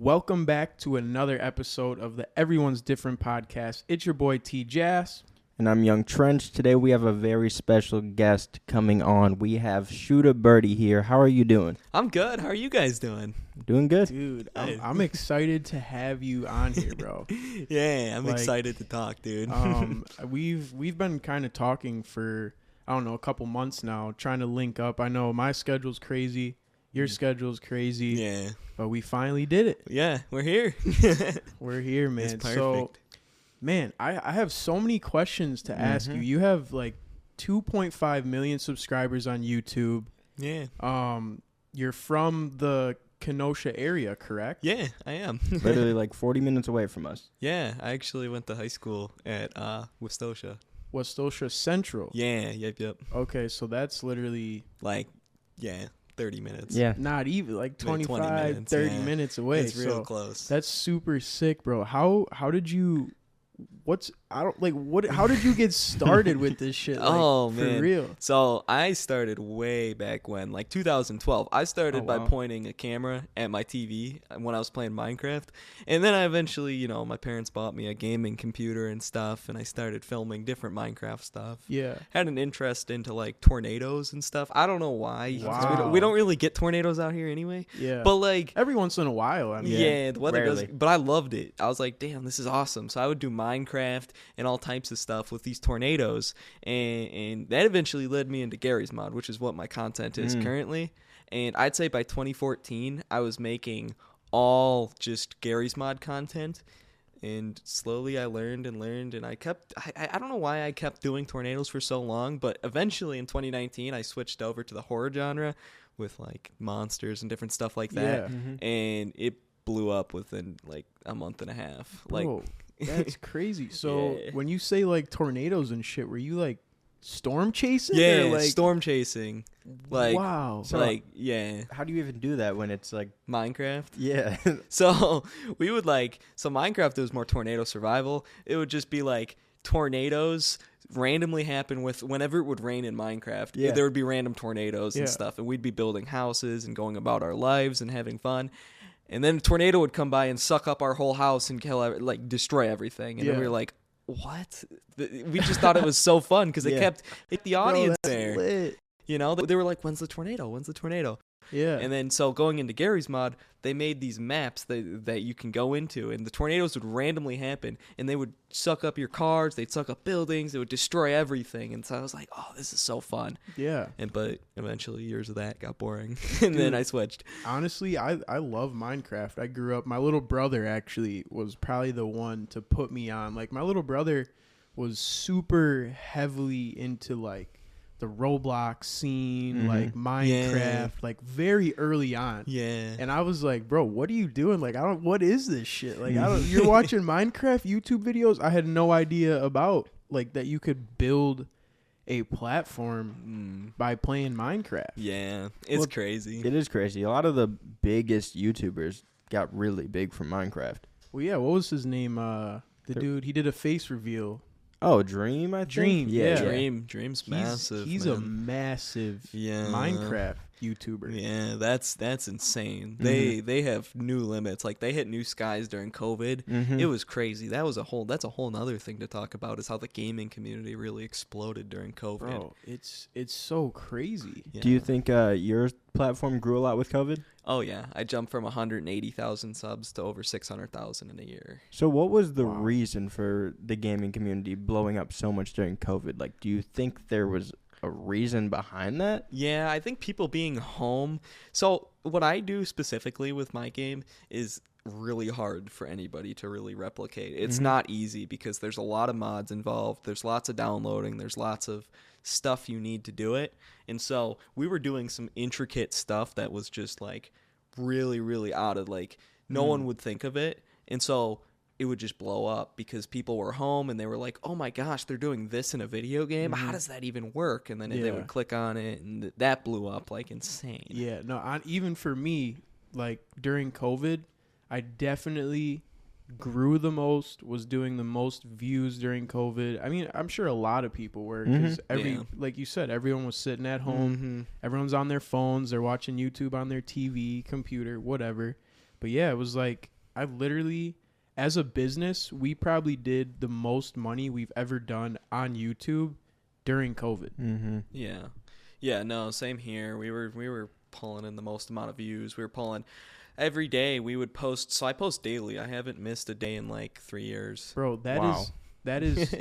Welcome back to another episode of the Everyone's Different podcast. It's your boy T. Jass. And I'm Young Trench. Today we have a very special guest coming on. We have SHOOTABIRDie here. How are you doing? I'm good. How are you guys doing? Doing good. Dude, I'm excited to have you on here, bro. Yeah, I'm excited to talk, dude. We've been kind of talking for, I don't know, a couple months now, trying to link up. I know my schedule's crazy. Your schedule's crazy. Yeah. But we finally did it. Yeah, we're here. We're here, man. It's perfect. So, man, I have so many questions to ask you. You have like 2.5 million subscribers on YouTube. Yeah. You're from the Kenosha area, correct? Yeah, I am. Literally like 40 minutes away from us. Yeah, I actually went to high school at Westosha. Westosha Central. Yeah, yep. Okay, so that's literally Like, 30 minutes. Yeah. not even like Maybe 25, 20 minutes, 30 yeah. minutes away. It's real So close. that's super sick, bro. How did you how did you get started with this shit? Like, Oh, for man. real. So I started way back when, like 2012. I started by pointing a camera at my TV when I was playing Minecraft. And then I eventually, my parents bought me a gaming computer and stuff. And I started filming different Minecraft stuff. Yeah. Had an interest into like tornadoes and stuff. I don't know why. 'Cause Wow. We don't really get tornadoes out here anyway. Yeah. But like, every once in a while, I mean. yeah, the weather rarely. does. But I loved it. I was like, damn, this is awesome. So I would do Minecraft and all types of stuff with these tornadoes. And that eventually led me into Garry's mod, which is what my content is currently. And I'd say by 2014, I was making all just Garry's mod content. And slowly I learned. And I don't know why I kept doing tornadoes for so long. But eventually in 2019, I switched over to the horror genre with like monsters and different stuff like that. Yeah. And it blew up within like a month and a half. Bro, that's crazy. So Yeah. when you say like tornadoes and shit, were you like storm chasing? Yeah, or, like, storm chasing. Like, wow. So- like, yeah, How do you even do that when it's like, Minecraft. yeah. So we would Minecraft, it was more tornado survival. It would just be like tornadoes randomly happen whenever it would rain in Minecraft. Yeah. There would be random tornadoes Yeah. and stuff. And we'd be building houses and going about our lives and having fun. And then a tornado would come by and suck up our whole house and destroy everything. And then we were like, what? We just thought it was so fun because it Yeah. kept the audience that's there. lit. They were like, when's the tornado? When's the tornado? Yeah. And then so going into Garry's mod, they made these maps that you can go into, and the tornadoes would randomly happen, and they would suck up your cars, they'd suck up buildings, they would destroy everything. And so I was like, oh, this is so fun. Yeah. But eventually years of that got boring, and then I switched. Honestly, I love Minecraft. I grew up, my little brother actually was probably the one to put me on. Like, my little brother was super heavily into like the Roblox scene, like Minecraft, like very early on. Yeah. And I was like, bro, what are you doing? Like, what is this shit? Like, you're watching Minecraft YouTube videos. I had no idea about like that you could build a platform by playing Minecraft. Yeah. It's crazy. It is crazy. A lot of the biggest YouTubers got really big from Minecraft. Well, yeah, what was his name? The dude, he did a face reveal. Oh, Dream, I think? Dream, yeah. Dream's massive. He's man. a massive Yeah. Minecraft YouTuber. Yeah, that's insane. They have new limits. Like they hit new skies during COVID. It was crazy. That's a whole nother thing to talk about is how the gaming community really exploded during COVID. Bro, it's so crazy. Yeah. Do you think your platform grew a lot with COVID? Oh yeah, I jumped from 180,000 subs to over 600,000 in a year. So what was the reason for the gaming community blowing up so much during COVID? Like, do you think there was a reason behind that? Yeah, I think people being home. So what I do specifically with my game is really hard for anybody to really replicate. It's not easy because there's a lot of mods involved. There's lots of downloading. There's lots of stuff you need to do it. And so we were doing some intricate stuff that was just like really, really out of like no one would think of it. And so it would just blow up because people were home and they were like, oh my gosh, they're doing this in a video game. How does that even work? And then they would click on it and that blew up like insane. Yeah, no, even for me, like during COVID, I definitely grew the most, was doing the most views during COVID. I mean, I'm sure a lot of people were because like you said, everyone was sitting at home. Everyone's on their phones. They're watching YouTube on their TV, computer, whatever. But yeah, it was like, I literally, as a business, we probably did the most money we've ever done on YouTube during COVID. Mm-hmm. Yeah. Yeah, no, same here. We were pulling in the most amount of views. We were pulling every day. We would post. So I post daily. I haven't missed a day in like 3 years. Bro, that Wow. is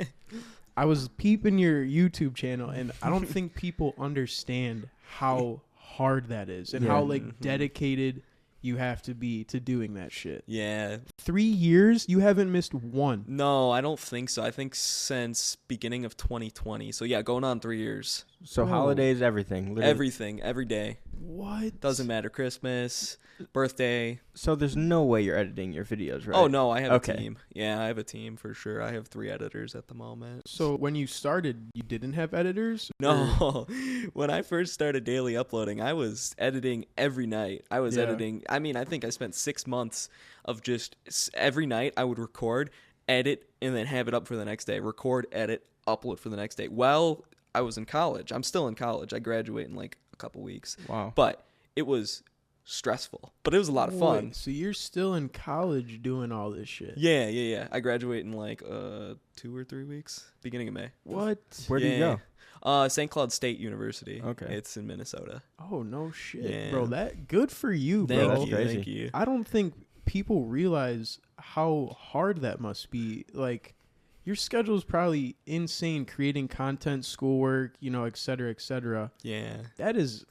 I was peeping your YouTube channel, and I don't think people understand how hard that is and Yeah. how like dedicated you have to be to doing that shit. Yeah. 3 years, you haven't missed one. No, I don't think so. I think since beginning of 2020. So yeah, going on 3 years. So Whoa. holidays, everything. Literally. Everything, every day. What? Doesn't matter. Christmas, birthday. So there's no way you're editing your videos, right? Oh, no, I have Okay. a team. Yeah, I have a team for sure. I have 3 editors at the moment. So when you started, you didn't have editors? Or- No, when I first started daily uploading, I was editing every night. I was Yeah. editing. I mean, I think I spent 6 months of just every night I would record, edit, and then have it up for the next day. Record, edit, upload for the next day. Well, I was in college. I'm still in college. I graduate in like a couple weeks. Wow. But it was stressful, but it was a lot of fun. Wait, so you're still in college doing all this shit? Yeah. I graduate in like 2 or 3 weeks, beginning of May. What? Where do you go? St. Cloud State University. Okay. It's in Minnesota. Oh, no shit. Yeah. Bro, that good for you, bro. Thank That's you. crazy. Thank you. I don't think people realize how hard that must be. Like, your schedule is probably insane, creating content, schoolwork, et cetera, et cetera. Yeah. That is...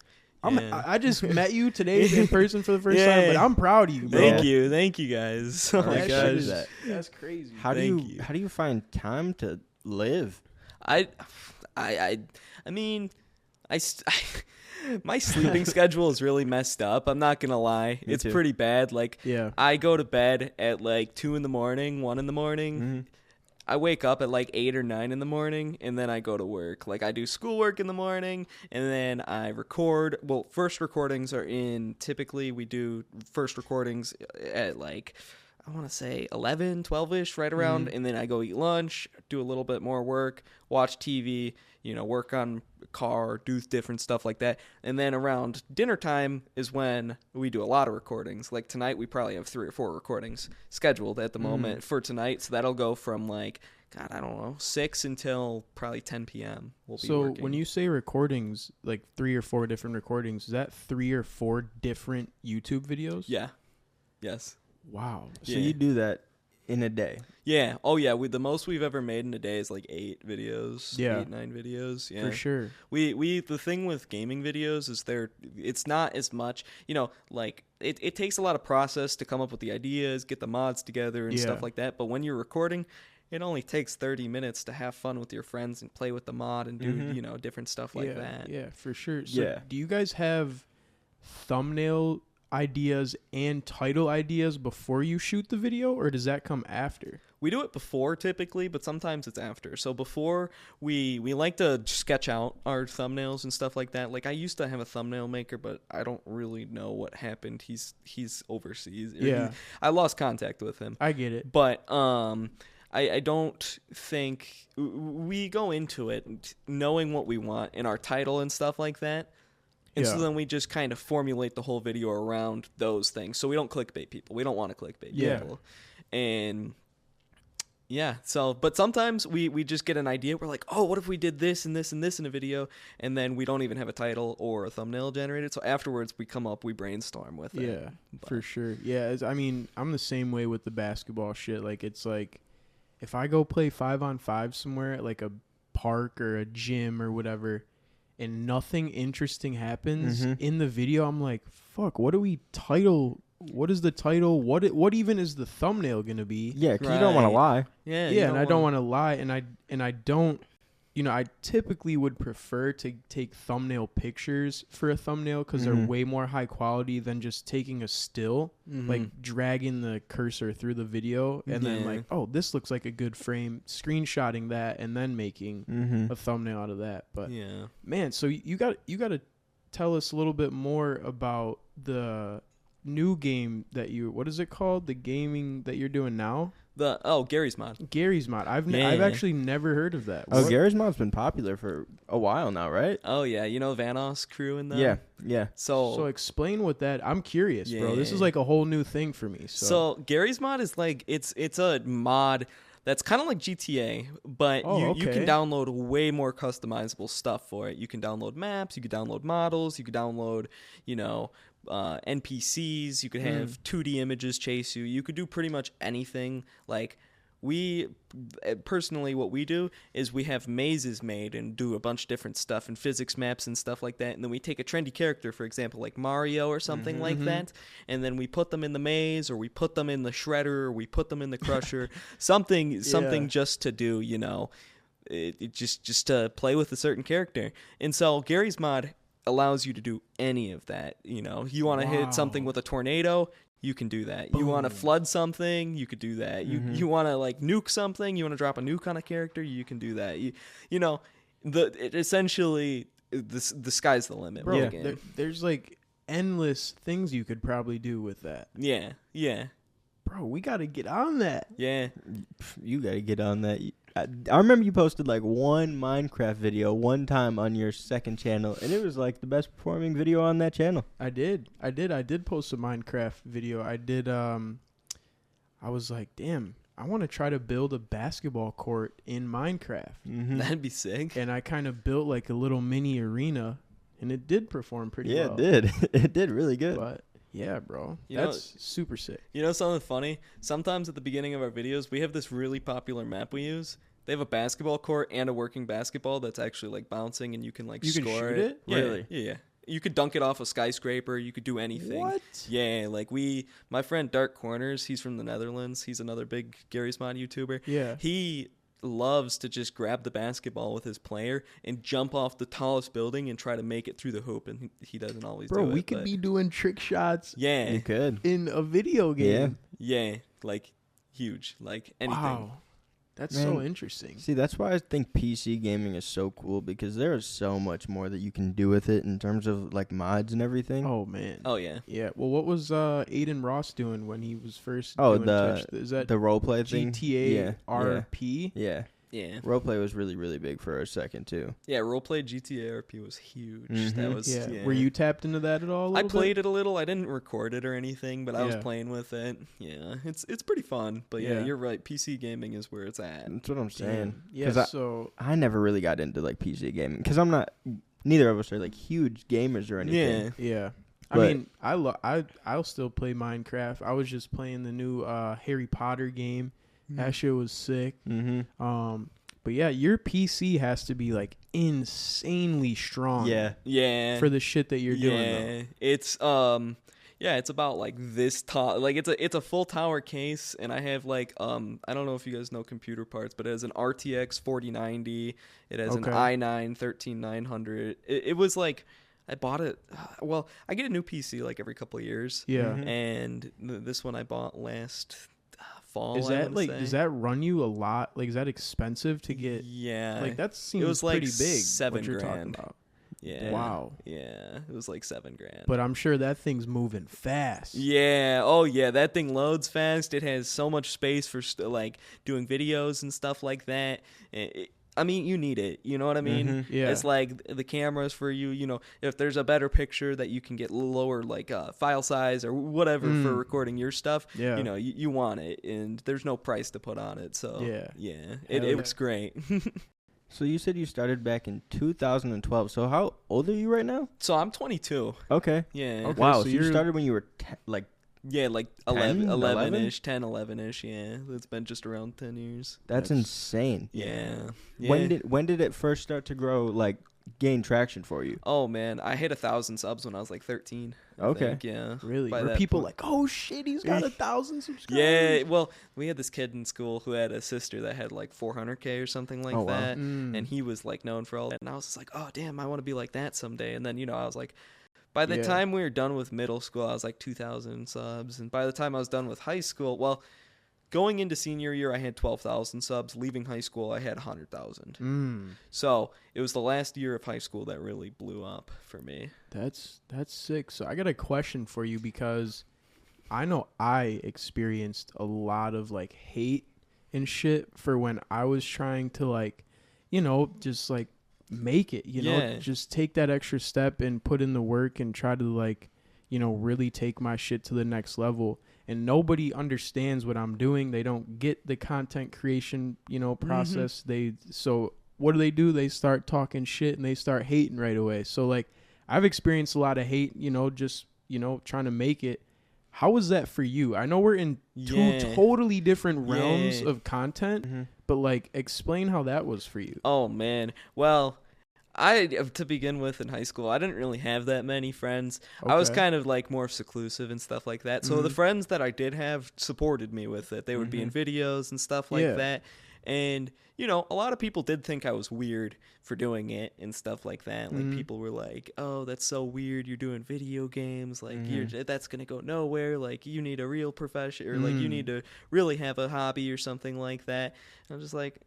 Yeah. I just met you today in person for the first time, but Yeah. I'm proud of you, bro. Thank you guys. Oh my That shit gosh. is- that. That's crazy. How do Thank you, you. how do you find time to live? I mean, my sleeping schedule is really messed up. I'm not gonna lie, Me it's too. pretty bad. Like, Yeah. I go to bed at like 2 in the morning, 1 in the morning. Mm-hmm. I wake up at like 8 or 9 in the morning, and then I go to work. Like, I do schoolwork in the morning, and then I record. Well, first recordings are in, typically we do first recordings at like, I want to say 11, 12-ish, right around. And then I go eat lunch, do a little bit more work, watch TV, work on car, do different stuff like that. And then around dinner time is when we do a lot of recordings. Like tonight, we probably have 3 or 4 recordings scheduled at the moment for tonight. So that'll go from like, God, I don't know, 6 until probably 10 p.m. We'll be So working. when you say recordings, like 3 or 4 different recordings, is that 3 or 4 different YouTube videos? Yeah. Yes. Wow. So Yeah. you do that in a day. Yeah. Oh, yeah. The most we've ever made in a day is like 8 videos. Yeah. 8, 9 videos. Yeah. For sure. We the thing with gaming videos is it's not as much, like it takes a lot of process to come up with the ideas, get the mods together and Yeah. stuff like that. But when you're recording, it only takes 30 minutes to have fun with your friends and play with the mod and do, different stuff like yeah, that. Yeah, for sure. So Yeah. do you guys have thumbnail ideas and title ideas before you shoot the video, or does that come after? We do it before typically, but sometimes it's after. So before we like to sketch out our thumbnails and stuff like that. Like, I used to have a thumbnail maker, but I don't really know what happened. He's overseas. Yeah. I lost contact with him. I get it. But I don't think we go into it knowing what we want in our title and stuff like that. And so Yeah. then we just kind of formulate the whole video around those things. So we don't clickbait people. We don't want to clickbait Yeah. people. And yeah, so but sometimes we just get an idea. We're like, oh, what if we did this and this and this in a video? And then we don't even have a title or a thumbnail generated. So afterwards we brainstorm with it. Yeah, But- for sure. Yeah, I mean, I'm the same way with the basketball shit. Like, it's like, if I go play 5-on-5 somewhere at like a park or a gym or whatever, and nothing interesting happens in the video, I'm like, fuck, what do we title? What is the title? What even is the thumbnail gonna be? Yeah, 'cause you don't want to Right. lie. Yeah, Yeah, and I don't want to lie, and I don't, I typically would prefer to take thumbnail pictures for a thumbnail because they're way more high quality than just taking a still, like dragging the cursor through the video and then Yeah. like, oh, this looks like a good frame, screenshotting that and then making a thumbnail out of that. But Yeah. man, so you got to tell us a little bit more about the new game that what is it called? The gaming that you're doing now? Gary's mod. Gary's mod. I've actually never heard of that. Oh, Gary's mod's been popular for a while now, right? Oh yeah, you know Vanoss crew in that. Yeah. So explain what that. I'm curious, bro. This is like a whole new thing for me. So Gary's mod is like it's a mod that's kind of like GTA, but you can download way more customizable stuff for it. You can download maps, you can download models, you can download, NPCs. You could have 2D images chase you. You could do pretty much anything. Like personally, what we do is we have mazes made and do a bunch of different stuff and physics maps and stuff like that. And then we take a trendy character, for example, like Mario or something like that, and then we put them in the maze, or we put them in the shredder, or we put them in the crusher, something just to do, just to play with a certain character. And so Gary's mod allows you to do any of that. You want to hit something with a tornado, you can do that. Boom. You want to flood something, you could do that. You want to like nuke something, you want to drop a nuke on a character, you can do that. Essentially the sky's the limit. Bro, there's like endless things you could probably do with that. Yeah. Bro, we got to get on that. Yeah. You got to get on that. I remember you posted like one Minecraft video one time on your second channel, and it was like the best performing video on that channel. I did post a Minecraft video. I was like, damn, I want to try to build a basketball court in Minecraft. That'd be sick. And I kind of built like a little mini arena, and it did perform pretty well. Yeah, it did. It did really good. But yeah, bro. That's super sick. You know something funny? Sometimes at the beginning of our videos, we have this really popular map we use. They have a basketball court and a working basketball that's actually like bouncing, and you can like score can shoot it? Yeah, really? Yeah. You could dunk it off a skyscraper. You could do anything. What? Yeah, like my friend Dark Corners, he's from the Netherlands. He's another big Gary's Mod YouTuber. Yeah. He loves to just grab the basketball with his player and jump off the tallest building and try to make it through the hoop, and he doesn't always do it. Bro, we could be doing trick shots You could. in a video game. Yeah, like huge, like anything. Wow. That's so interesting. See, that's why I think PC gaming is so cool, because there is so much more that you can do with it in terms of like mods and everything. Oh, man. Oh, yeah. Yeah. Well, what was Aiden Ross doing when he was first doing Twitch? Is that the roleplay thing? GTA RP? Yeah. Yeah. Roleplay was really, really big for a second, too. Yeah, roleplay GTA RP was huge. That was Were you tapped into that at all? I played it a little. I didn't record it or anything, but I was playing with it. Yeah, it's pretty fun. But yeah, you're right. PC gaming is where it's at. That's what I'm saying. Yeah, so I never really got into like PC gaming because neither of us are like huge gamers or anything. Yeah. I mean, I'll still play Minecraft. I was just playing the new Harry Potter game. That shit was sick. But yeah, your PC has to be like insanely strong. Yeah. For the shit that you're doing. Though. It's about like this tall. Like it's a full tower case, and I have like I don't know if you guys know computer parts, but it has an RTX 4090. It has an i9 13900. It was like, I bought it. Well, I get a new PC like every couple of years. Yeah. And this one I bought last fall. Is that like, does that run you a lot? Like, is that expensive to get? Yeah. Like, that seems it was like pretty big. $7,000. What you're talking about. Yeah. Wow. Yeah. It was like $7,000. But I'm sure that thing's moving fast. Yeah. Oh, yeah. That thing loads fast. It has so much space for like doing videos and stuff like that. I mean, you need it. You know what I mean? Yeah. It's like the cameras for you. You know, if there's a better picture that you can get lower, like file size or whatever for recording your stuff, you know, you want it, and there's no price to put on it. So it was great. So you said you started back in 2012. So how old are you right now? So I'm 22. Okay. Yeah. Okay, wow. So you started when you were like. Yeah, like 11-ish, 10, 11-ish, yeah. It's been just around 10 years. That's insane. Yeah. When did it first start to grow, like, gain traction for you? Oh, man. I hit 1,000 subs when I was like 13. Okay. I think, yeah. Really? Were people like, oh, shit, he's got 1,000 subscribers? Yeah, well, we had this kid in school who had a sister that had like 400K or something like that. Wow. And he was like known for all that. And I was just like, oh, damn, I want to be like that someday. And then, you know, I was like, by the time we were done with middle school, I was like 2,000 subs. And by the time I was done with high school, well, going into senior year, I had 12,000 subs. Leaving high school, I had 100,000. So it was the last year of high school that really blew up for me. That's sick. So I got a question for you, because I know I experienced a lot of like hate and shit for when I was trying to like, just like make it, just take that extra step and put in the work and try to like, really take my shit to the next level. And nobody understands what I'm doing. They don't get the content creation, process. So what do? They start talking shit and they start hating right away. So like I've experienced a lot of hate, just, trying to make it. How was that for you? I know we're in two totally different realms of content, but like explain how that was for you. Oh man. Well, to begin with, in high school, I didn't really have that many friends. I was kind of like more seclusive and stuff like that. So the friends that I did have supported me with it. They would be in videos and stuff like that. And, a lot of people did think I was weird for doing it and stuff like that. Like people were like, oh, that's so weird. You're doing video games. Like that's going to go nowhere. Like you need a real profession, or like you need to really have a hobby or something like that. And I'm just like,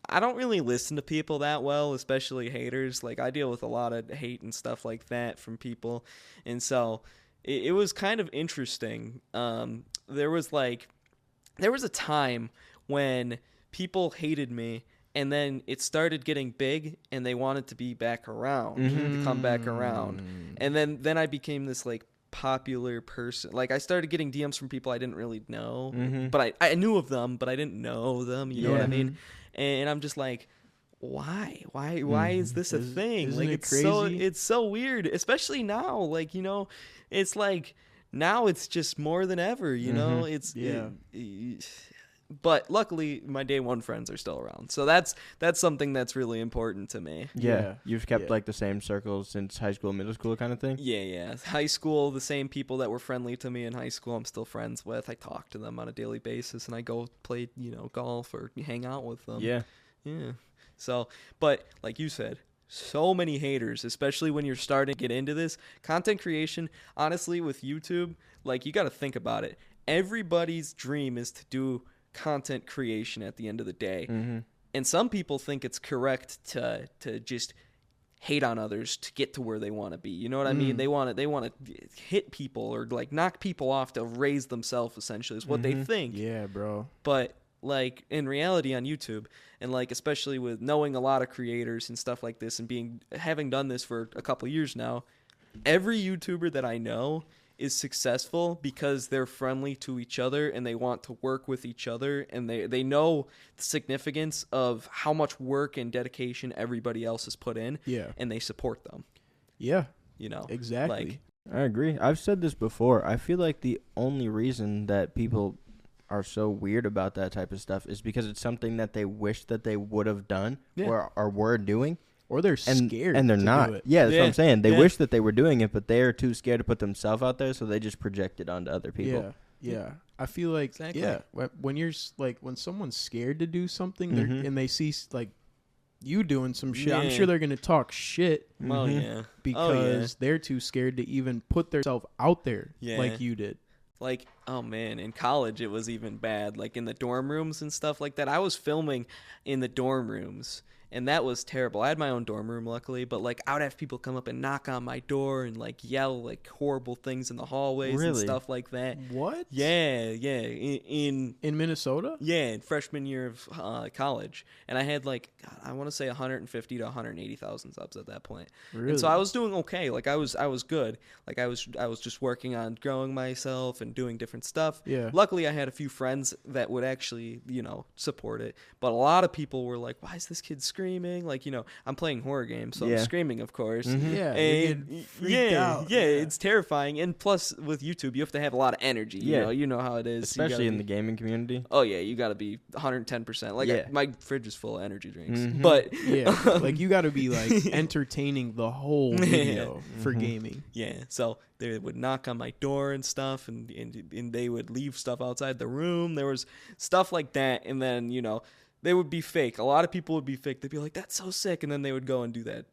I don't really listen to people that well, especially haters. Like I deal with a lot of hate and stuff like that from people. And so it was kind of interesting. There was a time when people hated me, and then it started getting big and they wanted to be back around, to come back around. And then I became this like popular person. Like I started getting DMs from people I didn't really know, but I knew of them, but I didn't know them. You know what I mean? And I'm just like, why is this a thing? Isn't like it it's crazy? it's so weird, especially now. Like, it's like now it's just more than ever, but luckily my day one friends are still around. So that's something that's really important to me. Yeah. You've kept like the same circles since high school, middle school kind of thing? Yeah. High school, the same people that were friendly to me in high school, I'm still friends with. I talk to them on a daily basis, and I go play, golf or hang out with them. Yeah. So, but like you said, so many haters, especially when you're starting to get into this content creation. Honestly, with YouTube, like you got to think about it. Everybody's dream is to do content creation at the end of the day. And some people think it's correct to just hate on others to get to where they want to be. You know what I mean? They want to hit people or like knock people off to raise themselves, essentially, is what they think. Yeah, bro. But like in reality on YouTube, and like especially with knowing a lot of creators and stuff like this, and having done this for a couple years now, every YouTuber that I know is successful because they're friendly to each other and they want to work with each other, and they know the significance of how much work and dedication everybody else has put in, and they support them. Exactly. I agree. I've said this before. I feel like the only reason that people are so weird about that type of stuff is because it's something that they wish that they would have done or were doing. Or they're scared and they're to not. do it. Yeah, that's what I'm saying. They wish that they were doing it, but they're too scared to put themselves out there, so they just project it onto other people. Yeah. I feel like, when you're like, when someone's scared to do something and they see like you doing some shit, I'm sure they're going to talk shit. Well, because they're too scared to even put themselves out there like you did. Like, oh man, in college it was even bad. Like in the dorm rooms and stuff like that. I was filming in the dorm rooms, and that was terrible. I had my own dorm room, luckily, but like I would have people come up and knock on my door and like yell like horrible things in the hallways and stuff like that. What? Yeah. In Minnesota? Yeah, in freshman year of college, and I had like, God, I want to say 150 to 180,000 subs at that point. Really? And so I was doing okay. Like I was good. Like I was just working on growing myself and doing different stuff. Yeah. Luckily, I had a few friends that would actually, support it. But a lot of people were like, "Why is this kid screaming?" Like, I'm playing horror games, so I'm screaming, of course. Yeah. And it's terrifying. And plus, with YouTube, you have to have a lot of energy. You know how it is, especially in the gaming community. Oh yeah, you got to be 110%. Like my fridge is full of energy drinks, but like you got to be like entertaining the whole video for gaming. Yeah, so they would knock on my door and stuff, and they would leave stuff outside the room. There was stuff like that, and then they would be fake. A lot of people would be fake. They'd be like, "That's so sick," and then they would go and do that.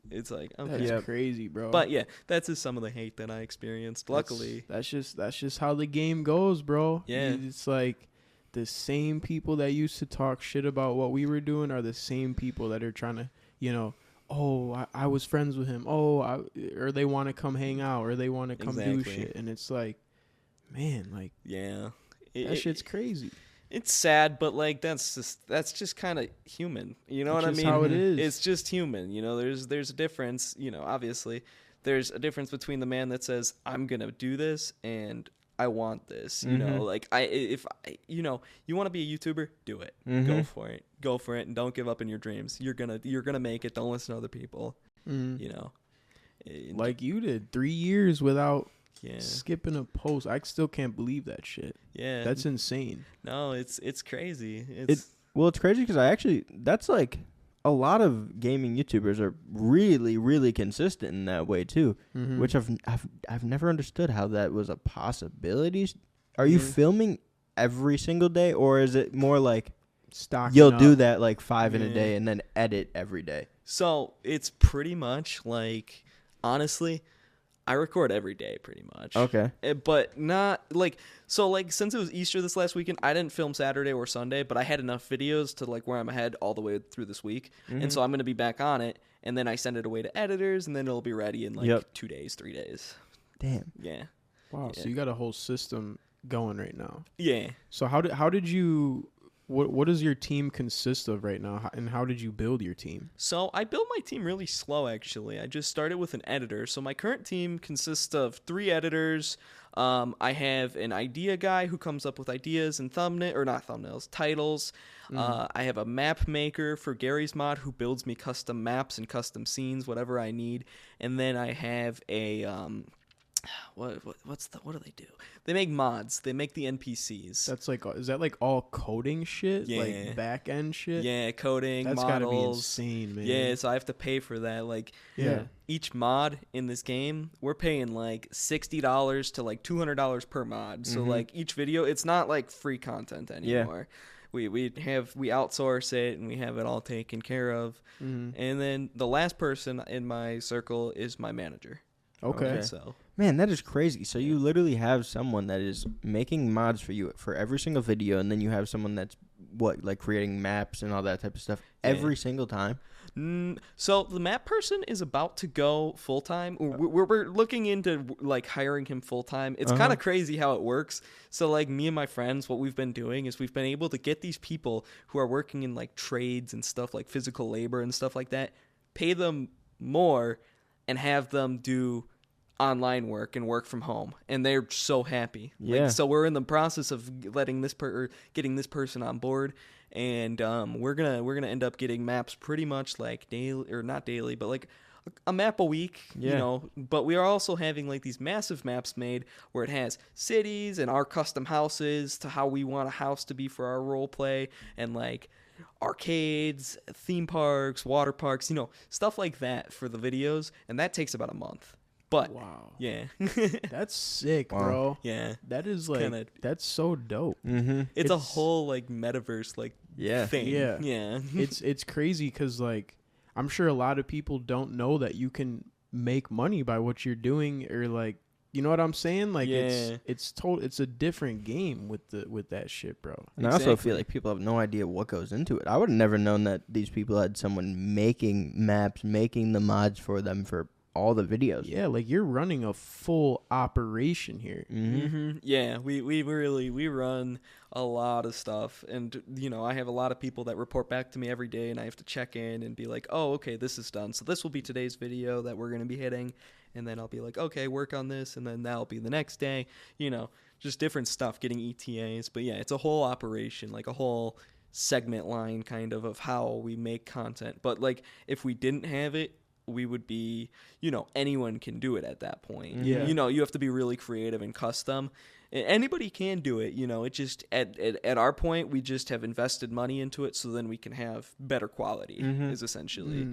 It's like, okay. That's crazy, bro. But yeah, that's just some of the hate that I experienced. Luckily, that's just how the game goes, bro. Yeah, it's like the same people that used to talk shit about what we were doing are the same people that are trying to, you know, oh, I was friends with him. Or they want to come hang out, or they want to come do shit. And it's like, man, like, yeah, that shit's crazy. It's sad, but like that's just kind of human. You know what I mean? How it is. It's just human. You know, there's a difference. You know, obviously, there's a difference between the man that says I'm gonna do this and I want this. You know, like if you know, you want to be a YouTuber, do it. Go for it, and don't give up in your dreams. You're gonna make it. Don't listen to other people. You know, like you did 3 years without. Yeah. Skipping a post. I still can't believe that shit. Yeah. That's insane. No, it's crazy. It's crazy because that's like a lot of gaming YouTubers are really, really consistent in that way too, which I've never understood how that was a possibility. Are you filming every single day, or is it more like you'll do that like 5 in a day and then edit every day? So it's pretty much like, honestly, I record every day pretty much. Okay. But not like, so like since it was Easter this last weekend, I didn't film Saturday or Sunday, but I had enough videos to like where I'm ahead all the way through this week. And so I'm going to be back on it, and then I send it away to editors, and then it'll be ready in like 2 days, 3 days. Damn. Yeah. Wow. Yeah. So you got a whole system going right now. Yeah. So how did you what does your team consist of right now, and how did you build your team? So I built my team really slow, actually. I just started with an editor. So my current team consists of 3 editors. I have an idea guy who comes up with ideas and titles. I have a map maker for Garry's mod who builds me custom maps and custom scenes, whatever I need. And then I have a what do they do? They make mods. They make the NPCs. That's like, is that like all coding shit? Yeah. Like back end shit? Yeah, coding, That's models. gotta be insane, man. Yeah, so I have to pay for that. Like, Yeah. each mod in this game, we're paying like $60 to like $200 per mod. So like each video, it's not like free content anymore. We outsource it, and we have it all taken care of. And then the last person in my circle is my manager. Okay. So Man, that is crazy. So you literally have someone that is making mods for you for every single video, and then you have someone that's like creating maps and all that type of stuff every single time. So the map person is about to go full time. We're looking into like hiring him full time. It's kind of crazy how it works. So like me and my friends, what we've been doing is we've been able to get these people who are working in like trades and stuff, like physical labor and stuff like that, pay them more and have them do online work and work from home, and they're so happy. Yeah. So we're in the process of letting getting this person on board, and we're gonna end up getting maps pretty much like daily, or not daily, but like a map a week. Yeah. You know. But we are also having like these massive maps made where it has cities and our custom houses to how we want a house to be for our role play, and like arcades, theme parks, water parks, you know, stuff like that for the videos, and that takes about a month. But wow, yeah, that's sick, bro. Yeah, that is like that's so dope. It's a whole like metaverse like thing. Yeah. It's crazy because like I'm sure a lot of people don't know that you can make money by what you're doing, or like, you know what I'm saying? Like it's a different game with that shit, bro. And I also feel like people have no idea what goes into it. I would have never known that these people had someone making maps, making the mods for them for all the videos. Yeah, like you're running a full operation here. Yeah, we run a lot of stuff, and you know, I have a lot of people that report back to me every day, and I have to check in and be like, oh, okay, this is done, so this will be today's video that we're going to be hitting, and then I'll be like, okay, work on this, and then that'll be the next day, you know, just different stuff, getting ETAs. But yeah, it's a whole operation, like a whole segment line kind of how we make content. But like if we didn't have it, we would be, you know, anyone can do it at that point. Yeah. You know, you have to be really creative and custom. Anybody can do it, you know. It just at our point, we just have invested money into it, so then we can have better quality. Is essentially,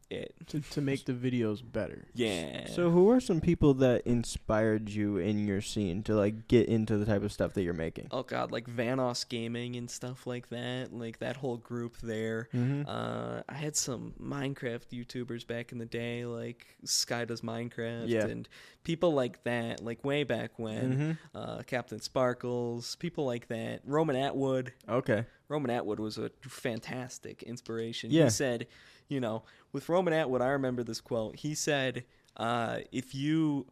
it. To make the videos better. Yeah. So who are some people that inspired you in your scene to like get into the type of stuff that you're making? Oh god, like Vanoss Gaming and stuff like that whole group there. Mm-hmm. I had some Minecraft YouTubers back in the day, like Sky Does Minecraft, Yeah. and people like that, like way back when. Captain Sparkles, people like that. Roman Atwood. Okay. Roman Atwood was a fantastic inspiration. Yeah. He said, with Roman Atwood, I remember this quote. He said, if you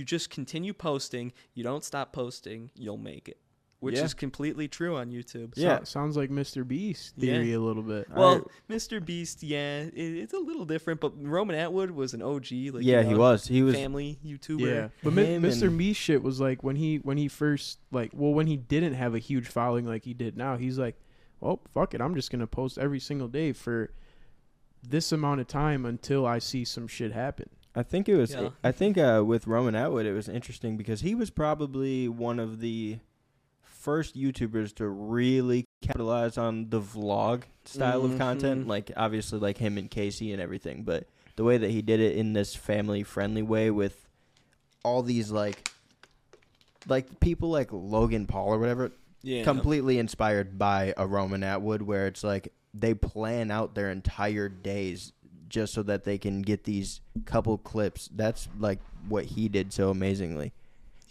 just continue posting, you don't stop posting, you'll make it. Which is completely true on YouTube. Yeah. Sounds like Mr. Beast theory a little bit. Well, Mr. Beast, it's a little different, but Roman Atwood was an OG. Like, he was. He was family YouTuber. Yeah, but Mr. Beast shit was like when he first when he didn't have a huge following like he did now. He's like, well, fuck it, I'm just gonna post every single day for this amount of time until I see some shit happen. I think it was. Yeah. I think with Roman Atwood, it was interesting because he was probably one of the first YouTubers to really capitalize on the vlog style of content, like obviously like him and Casey and everything, but the way that he did it in this family friendly way with all these like people like Logan Paul or whatever, completely inspired by a Roman Atwood, where it's like they plan out their entire days just so that they can get these couple clips. That's like what he did so amazingly.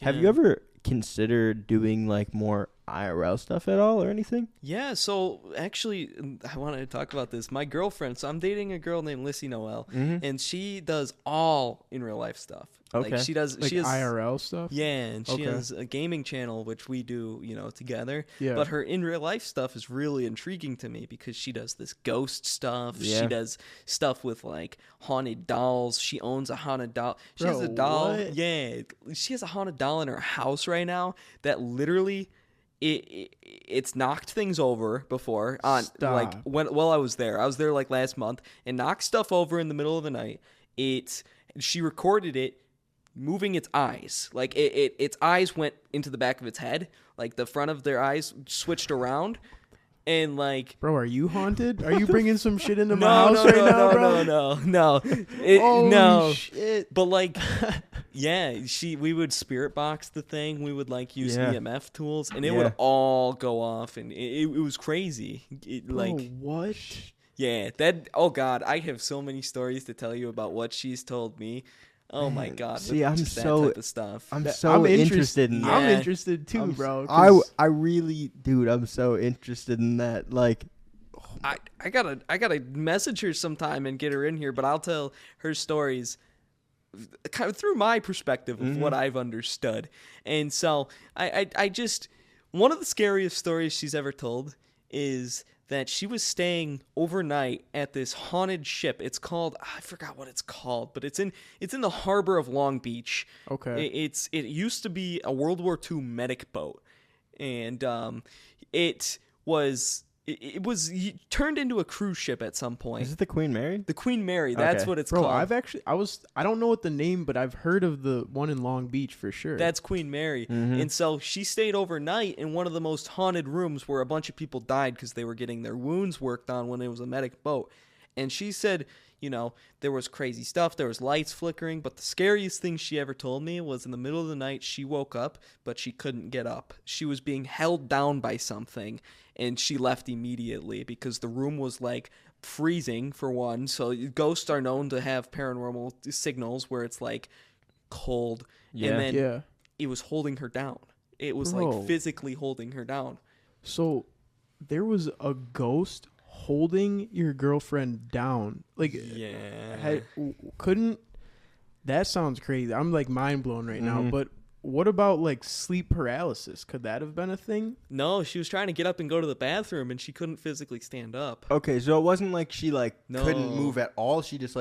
Have you ever consider doing like more IRL stuff at all or anything? Yeah, so actually I wanted to talk about this. My girlfriend, so I'm dating a girl named Lissy Noel, and she does all in real life stuff. Okay. Like she has IRL stuff? Yeah, and she has a gaming channel which we do, together. Yeah. But her in real life stuff is really intriguing to me because she does this ghost stuff. Yeah. She does stuff with like haunted dolls. She owns a haunted doll. She has a doll. What? Yeah. She has a haunted doll in her house right now that literally it's knocked things over before on like while I was there. I was there like last month and knocked stuff over in the middle of the night. She recorded it moving its eyes. Like its eyes went into the back of its head. Like the front of their eyes switched around. And like, bro, are you haunted? Are you bringing some shit into my house right now, bro? No. Holy shit. But like, yeah, we would spirit box the thing. We would like use EMF tools, and it would all go off, and it was crazy. What? Yeah, that. Oh God, I have so many stories to tell you about what she's told me. Oh my God! See, I'm so type of stuff. I'm interested in that. I'm interested too, bro. I really, dude, I'm so interested in that. Like, I gotta message her sometime and get her in here, but I'll tell her stories kind of through my perspective of what I've understood. And so I just, one of the scariest stories she's ever told is that she was staying overnight at this haunted ship. It's called, I forgot what it's called, but it's in the harbor of Long Beach. Okay. It used to be a World War II medic boat, and it was turned into a cruise ship at some point. Is it the Queen Mary? The Queen Mary, that's what it's called. Bro, I don't know what the name, but I've heard of the one in Long Beach for sure. That's Queen Mary. And so she stayed overnight in one of the most haunted rooms where a bunch of people died because they were getting their wounds worked on when it was a medic boat. And she said, there was crazy stuff. There was lights flickering. But the scariest thing she ever told me was in the middle of the night, she woke up, but she couldn't get up. She was being held down by something, and she left immediately because the room was like freezing for one. So ghosts are known to have paranormal signals where it's like cold. Yeah. And then it was holding her down. It was like physically holding her down. So there was a ghost holding your girlfriend down. Like, that sounds crazy. I'm like mind blown right now. But what about like sleep paralysis? Could that have been a thing? No, she was trying to get up and go to the bathroom, and she couldn't physically stand up. Okay, so it wasn't like she couldn't move at all. She just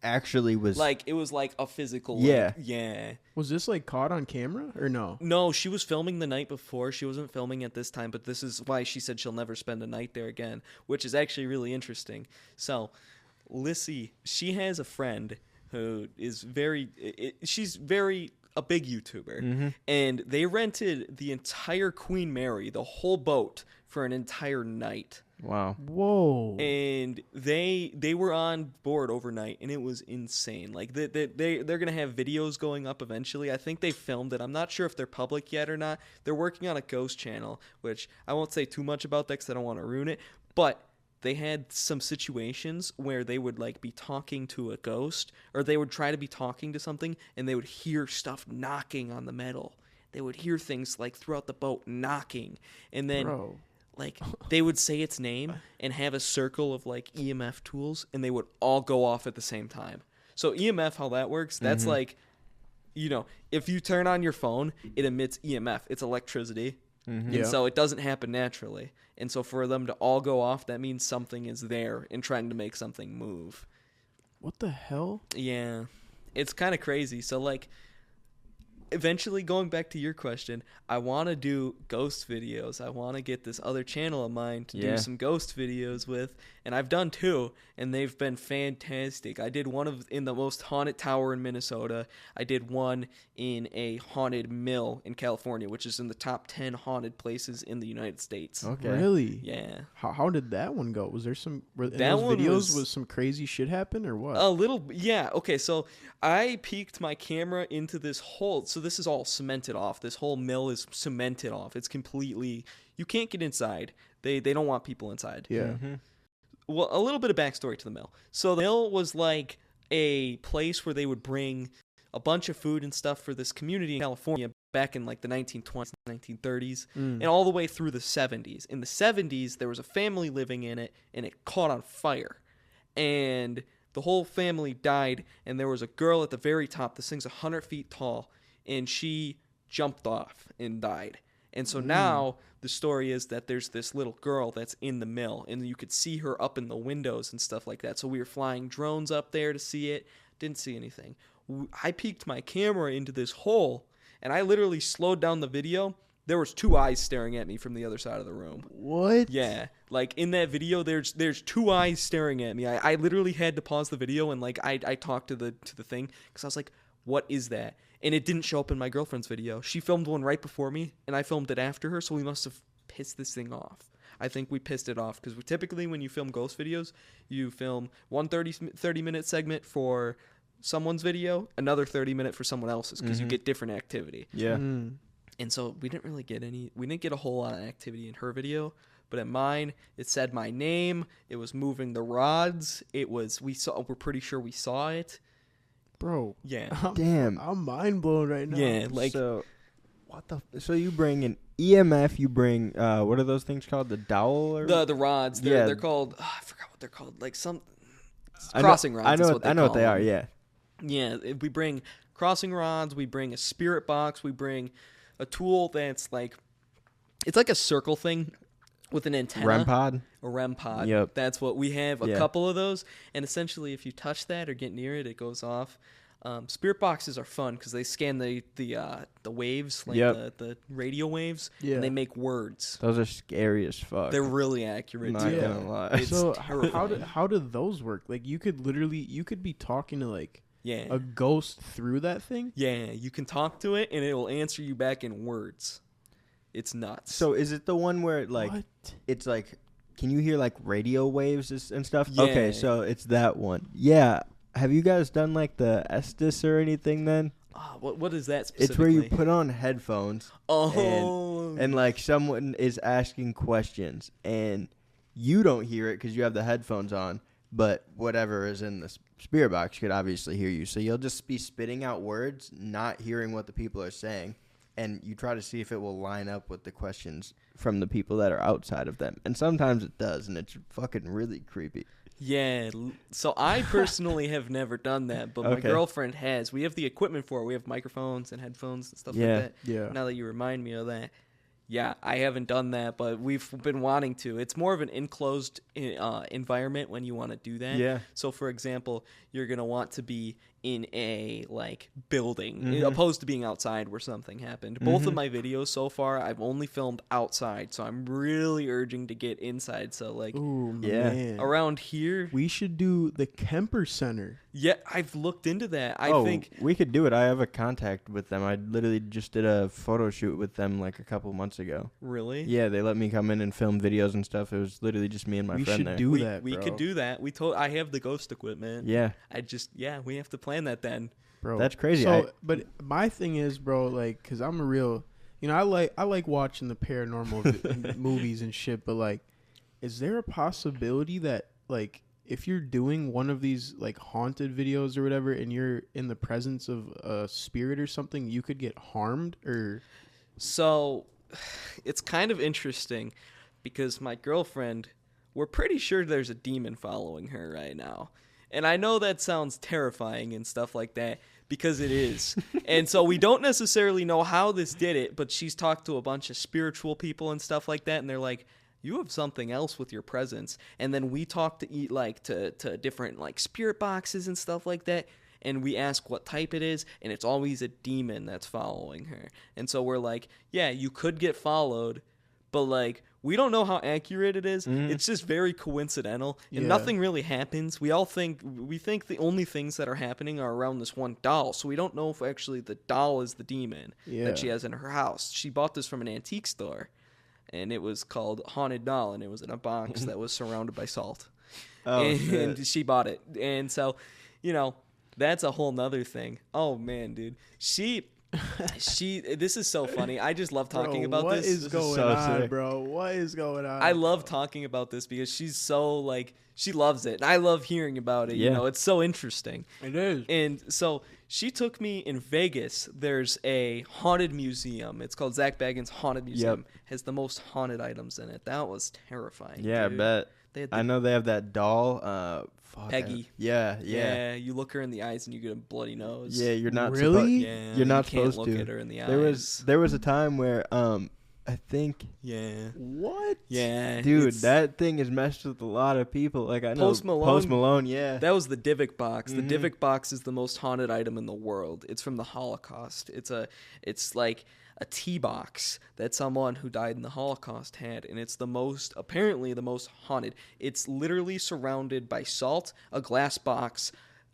actually was like, it was like a physical. Yeah. Was this like caught on camera or no? No, she was filming the night before. She wasn't filming at this time, but this is why she said she'll never spend a night there again, which is actually really interesting. So, Lissy, she has a friend who is she's a big YouTuber, and they rented the entire Queen Mary, the whole boat, for an entire night. Wow. Whoa. And they were on board overnight, and it was insane. Like they're gonna have videos going up eventually. I think they filmed it. I'm not sure if they're public yet or not. They're working on a ghost channel, which I won't say too much about that because I don't want to ruin it. But they had some situations where they would like be talking to a ghost, or they would try to be talking to something, and they would hear stuff knocking on the metal. They would hear things like throughout the boat knocking, and then. Bro. Like, they would say its name and have a circle of, like, EMF tools, and they would all go off at the same time. So EMF, how that works, that's like, you know, if you turn on your phone, it emits EMF. It's electricity. And so it doesn't happen naturally. And so for them to all go off, that means something is there and trying to make something move. What the hell? Yeah. It's kind of crazy. So, like, eventually, going back to your question, I want to do ghost videos. I want to get this other channel of mine to do some ghost videos with, and I've done 2, and they've been fantastic. I did one in the most haunted tower in Minnesota. I did one in a haunted mill in California, which is in the top 10 haunted places in the United States. Okay. Really? Yeah. How did that one go? Was there some in That those one videos? was- Was some crazy shit happen or what? A little, yeah. Okay, so I peeked my camera into this hole. So this is all cemented off. This whole mill is cemented off. It's completely, you can't get inside. They don't want people inside. Yeah. Well, a little bit of backstory to the mill. So the mill was like a place where they would bring a bunch of food and stuff for this community in California back in like the 1920s, 1930s, and all the way through the 70s. In the 70s, there was a family living in it, and it caught on fire. And the whole family died, and there was a girl at the very top. This thing's 100 feet tall, and she jumped off and died. And so now the story is that there's this little girl that's in the mill, and you could see her up in the windows and stuff like that. So we were flying drones up there to see it. Didn't see anything. I peeked my camera into this hole, and I literally slowed down the video. There was 2 eyes staring at me from the other side of the room. What? Yeah, like in that video, there's 2 eyes staring at me. I literally had to pause the video and like I talked to the thing because I was like, what is that? And it didn't show up in my girlfriend's video. She filmed one right before me, and I filmed it after her, so we must have pissed this thing off. I think we pissed it off because typically when you film ghost videos, you film one 30-minute segment for someone's video, another 30-minute for someone else's because you get different activity. Yeah. And so we didn't really get we didn't get a whole lot of activity in her video, but in mine, it said my name. It was moving the rods. We're pretty sure we saw it. Bro. Yeah. Damn. I'm mind blown right now. Yeah, like So, so you bring an EMF, you bring, what are those things called? The dowel? Or? the rods. They're called, I forgot what they're called. Like crossing rods. I know what they are, yeah. Yeah, we bring crossing rods. We bring a spirit box. We bring a tool that's like, it's like a circle thing with an antenna. REM pod? A REM pod. Yep. That's what we have. A couple of those, and essentially, if you touch that or get near it, it goes off. Spirit boxes are fun because they scan the waves, like the radio waves, and they make words. Those are scary as fuck. They're really accurate. Not too. gonna lie. So how do those work? Like you could be talking to like Yeah. a ghost through that thing? Yeah, you can talk to it, and it will answer you back in words. It's nuts. So is it the one where like What? it's like, can you hear like radio waves and stuff? Yeah. Okay, so it's that one. Yeah. Have you guys done like the Estes or anything then? What is that specifically? It's where you put on headphones Oh. and like someone is asking questions and you don't hear it because you have the headphones on, but whatever is in the spirit box could obviously hear you. So you'll just be spitting out words, not hearing what the people are saying, and you try to see if it will line up with the questions from the people that are outside of them. And sometimes it does, and it's fucking really creepy. Yeah, so I personally have never done that, but my girlfriend has. We have the equipment for it. We have microphones and headphones and stuff like that. Yeah. Now that you remind me of that, yeah, I haven't done that, but we've been wanting to. It's more of an enclosed environment when you want to do that. Yeah. So, for example, you're going to want to be in a like building, Mhm. opposed to being outside where something happened. Both of my videos so far, I've only filmed outside, so I'm really urging to get inside. So like Ooh, Yeah. man. around here, We should do the Kemper Center. yeah, I've looked into that. I think we could do it. I have a contact with them. I literally just did a photo shoot with them like a couple months ago. really. Yeah, they let me come in and film videos and stuff. It was literally just me and my We friend should there. do we, that, we bro. could do that. I have the ghost equipment. Yeah, We have to plan that then. Bro. that's crazy. So, but my thing is, bro, like, cause I'm a real, I like watching the paranormal movies and shit. But like, is there a possibility that like if you're doing one of these like haunted videos or whatever, and you're in the presence of a spirit or something, you could get harmed or? So it's kind of interesting because my girlfriend, we're pretty sure there's a demon following her right now. And I know that sounds terrifying and stuff like that because it is. And so we don't necessarily know how this did it, but she's talked to a bunch of spiritual people and stuff like that. And they're like, you have something else with your presence. And then we talk to different like spirit boxes and stuff like that. And we ask what type it is, and it's always a demon that's following her. And so we're like, yeah, you could get followed, but like we don't know how accurate it is. It's just very coincidental, and nothing really happens. We think the only things that are happening are around this one doll. So we don't know if actually the doll is the demon that she has in her house. She bought this from an antique store, and it was called Haunted Doll, and it was in a box that was surrounded by salt. And she bought it, and so that's a whole nother thing. Oh man, dude, she this is so funny. I just love talking about this. What is going on, bro? What is going on? I love talking about this because she's so like she loves it, and I love hearing about it. Yeah. It's so interesting. It is. And so she took me in Vegas. There's a haunted museum. It's called Zach Bagans' Haunted Museum. Has the most haunted items in it. That was terrifying. yeah, dude. I bet. I know they have that doll. Peggy. Yeah. You look her in the eyes and you get a bloody nose. Yeah, you're not Really? Yeah. You're not you can't supposed look to. at her in the eyes. There was a time where I think Yeah. What? Yeah. dude, that thing has messed with a lot of people. Like I know Post Malone, yeah. That was the Divic box. The Mhm. Divic box is the most haunted item in the world. It's from the Holocaust. It's like a tea box that someone who died in the Holocaust had, and it's apparently the most haunted. It's literally surrounded by salt, a glass box,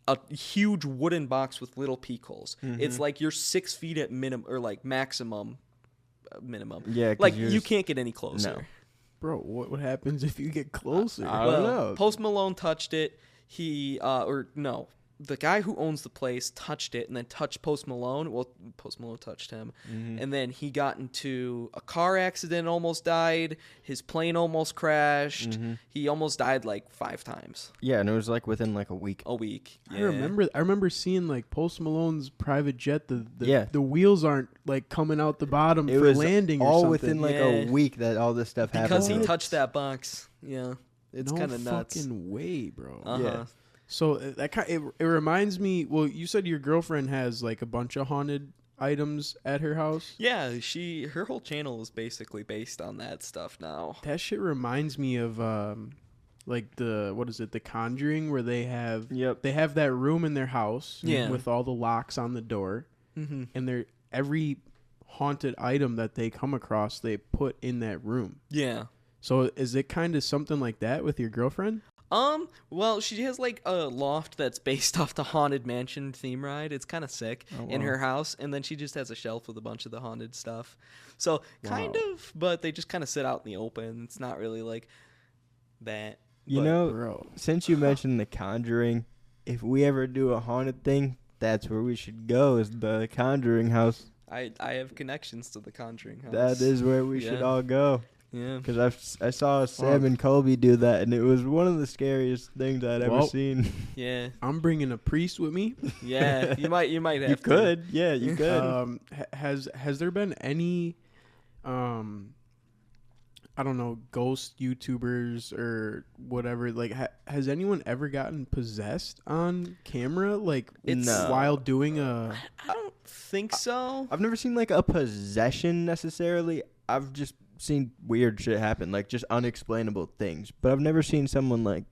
a huge wooden box with little peek holes. It's like you're 6 feet at minimum or like maximum. Yeah, 'cause like you're you just- can't get any closer. No. Bro, what happens if you get closer? I don't know. Post Malone touched it. The guy who owns the place touched it and then touched Post Malone. Well, Post Malone touched him. And then he got into a car accident, almost died. His plane almost crashed. He almost died like 5 times Yeah, and it was like within like a week. a week. I remember seeing like Post Malone's private jet. Yeah. The wheels aren't like coming out the bottom It for was landing. Or all something. within like Yeah. a week that all this stuff happened. Because he What? touched that box. Yeah. It's no kind of nuts. fucking way, bro. Uh-huh. Yeah. So it reminds me. Well, you said your girlfriend has like a bunch of haunted items at her house. Yeah, her whole channel is basically based on that stuff now. That shit reminds me of like The Conjuring, where they have that room in their house with all the locks on the door, and every haunted item that they come across they put in that room. Yeah. So is it kind of something like that with your girlfriend? Well, she has like a loft that's based off the Haunted Mansion theme ride. It's kind of sick in her house, and then she just has a shelf with a bunch of the haunted stuff. So kind of, but they just kind of sit out in the open. It's not really like that. Bro. Since you mentioned The Conjuring, if we ever do a haunted thing, that's where we should go, is the Conjuring house. I have connections to the Conjuring house. That is where we should all go. Yeah. Because I saw Sam and Colby do that, and it was one of the scariest things I'd ever seen. Yeah. I'm bringing a priest with me. Yeah. You might have You to. could. Yeah, you could. Has there been any I don't know, ghost YouTubers or whatever, like has anyone ever gotten possessed on camera like while doing a I don't think so. I've never seen like a possession necessarily. I've just seen weird shit happen, like just unexplainable things. But I've never seen someone like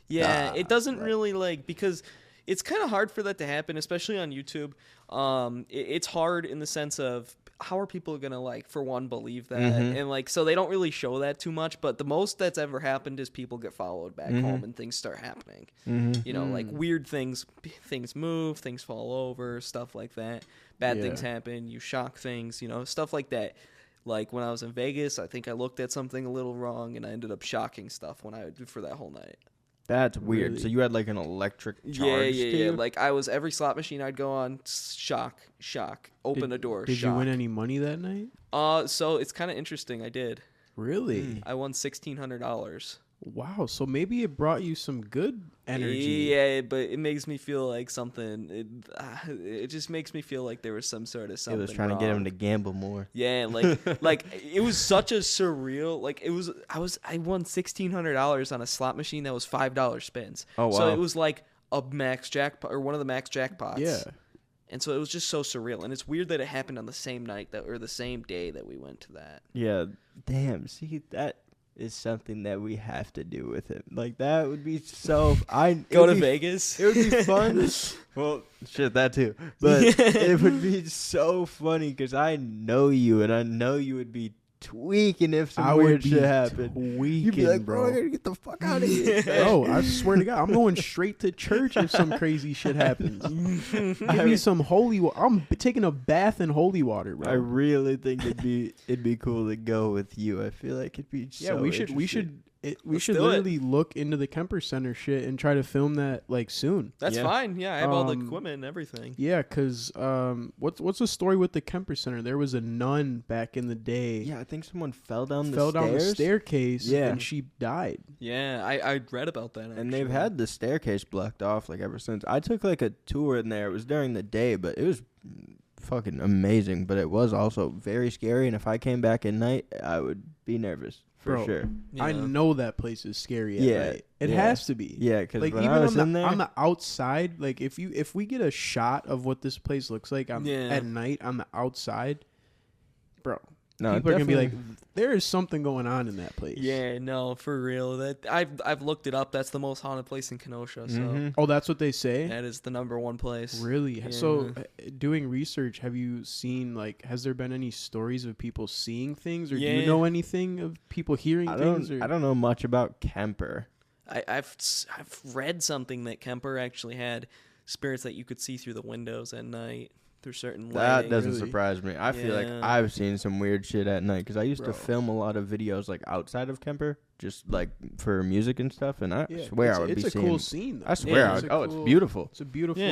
it doesn't really like, because it's kind of hard for that to happen, especially on YouTube. It's hard in the sense of how are people gonna, like, for one, believe that, and like, so they don't really show that too much. But the most that's ever happened is people get followed back home and things start happening. You know, like weird things move, things fall over, stuff like that. Bad things happen, you shock things, you know, stuff like that. Like when I was in Vegas, I think I looked at something a little wrong, and I ended up shocking stuff for that whole night. That's weird. Really? So you had like an electric charge to you? Like I was every slot machine I'd go on, shock, open a door, Did shock. you win any money that night? So it's kind of interesting. I did. Really? I won $1,600. Wow. So maybe it brought you some good energy. Yeah, but it makes me feel like something. It just makes me feel like there was some sort of something. It was trying wrong. to get him to gamble more. Yeah, like it was such a surreal. Like I won $1,600 on a slot machine that was $5 spins. Oh wow! So it was like a max jackpot or one of the max jackpots. Yeah. And so it was just so surreal, and it's weird that it happened on the same night or the same day that we went to that. Yeah. Damn. See, that is something that we have to do with him. Like that would be so. Go to Vegas. It would be fun. Well, shit, that too. But it would be so funny because I know you, and I know you would be tweaking if some weird shit happened. You'd be like, bro, I gotta get the fuck out of here. Bro, I swear to God, I'm going straight to church if some crazy shit happens. Give me some holy water. I'm taking a bath in holy water, bro. I really think it'd be cool to go with you. I feel like it'd be so we should literally look into the Kemper Center shit and try to film that like soon. That's fine. Yeah, I have all the equipment and everything. Yeah, because what's the story with the Kemper Center? There was a nun back in the day. Yeah, I think someone fell down down the staircase and she died. Yeah, I read about that. And they've had the staircase blocked off like ever since. I took like a tour in there. It was during the day, but it was fucking amazing. But it was also very scary. And if I came back at night, I would be nervous. For sure. Yeah. I know that place is scary at night. It has to be. Yeah, because like when even I was in there, on the outside, like if we get a shot of what this place looks like at night on the outside, bro, people are gonna be like, there is something going on in that place. Yeah, no, for real. That I've looked it up. That's the most haunted place in Kenosha. So oh, that's what they say. That is the #1 place. Really? Yeah. So, doing research, have you seen has there been any stories of people seeing things, or do you know anything of people hearing things? I don't know much about Kemper. I've read something that Kemper actually had spirits that you could see through the windows at night. Through certain lighting. That doesn't surprise me. I feel like I've seen some weird shit at night because I used to film a lot of videos like outside of Kemper, just like for music and stuff. And I swear I would be seeing. It's a cool scene. Though. I swear. It's beautiful. It's a beautiful.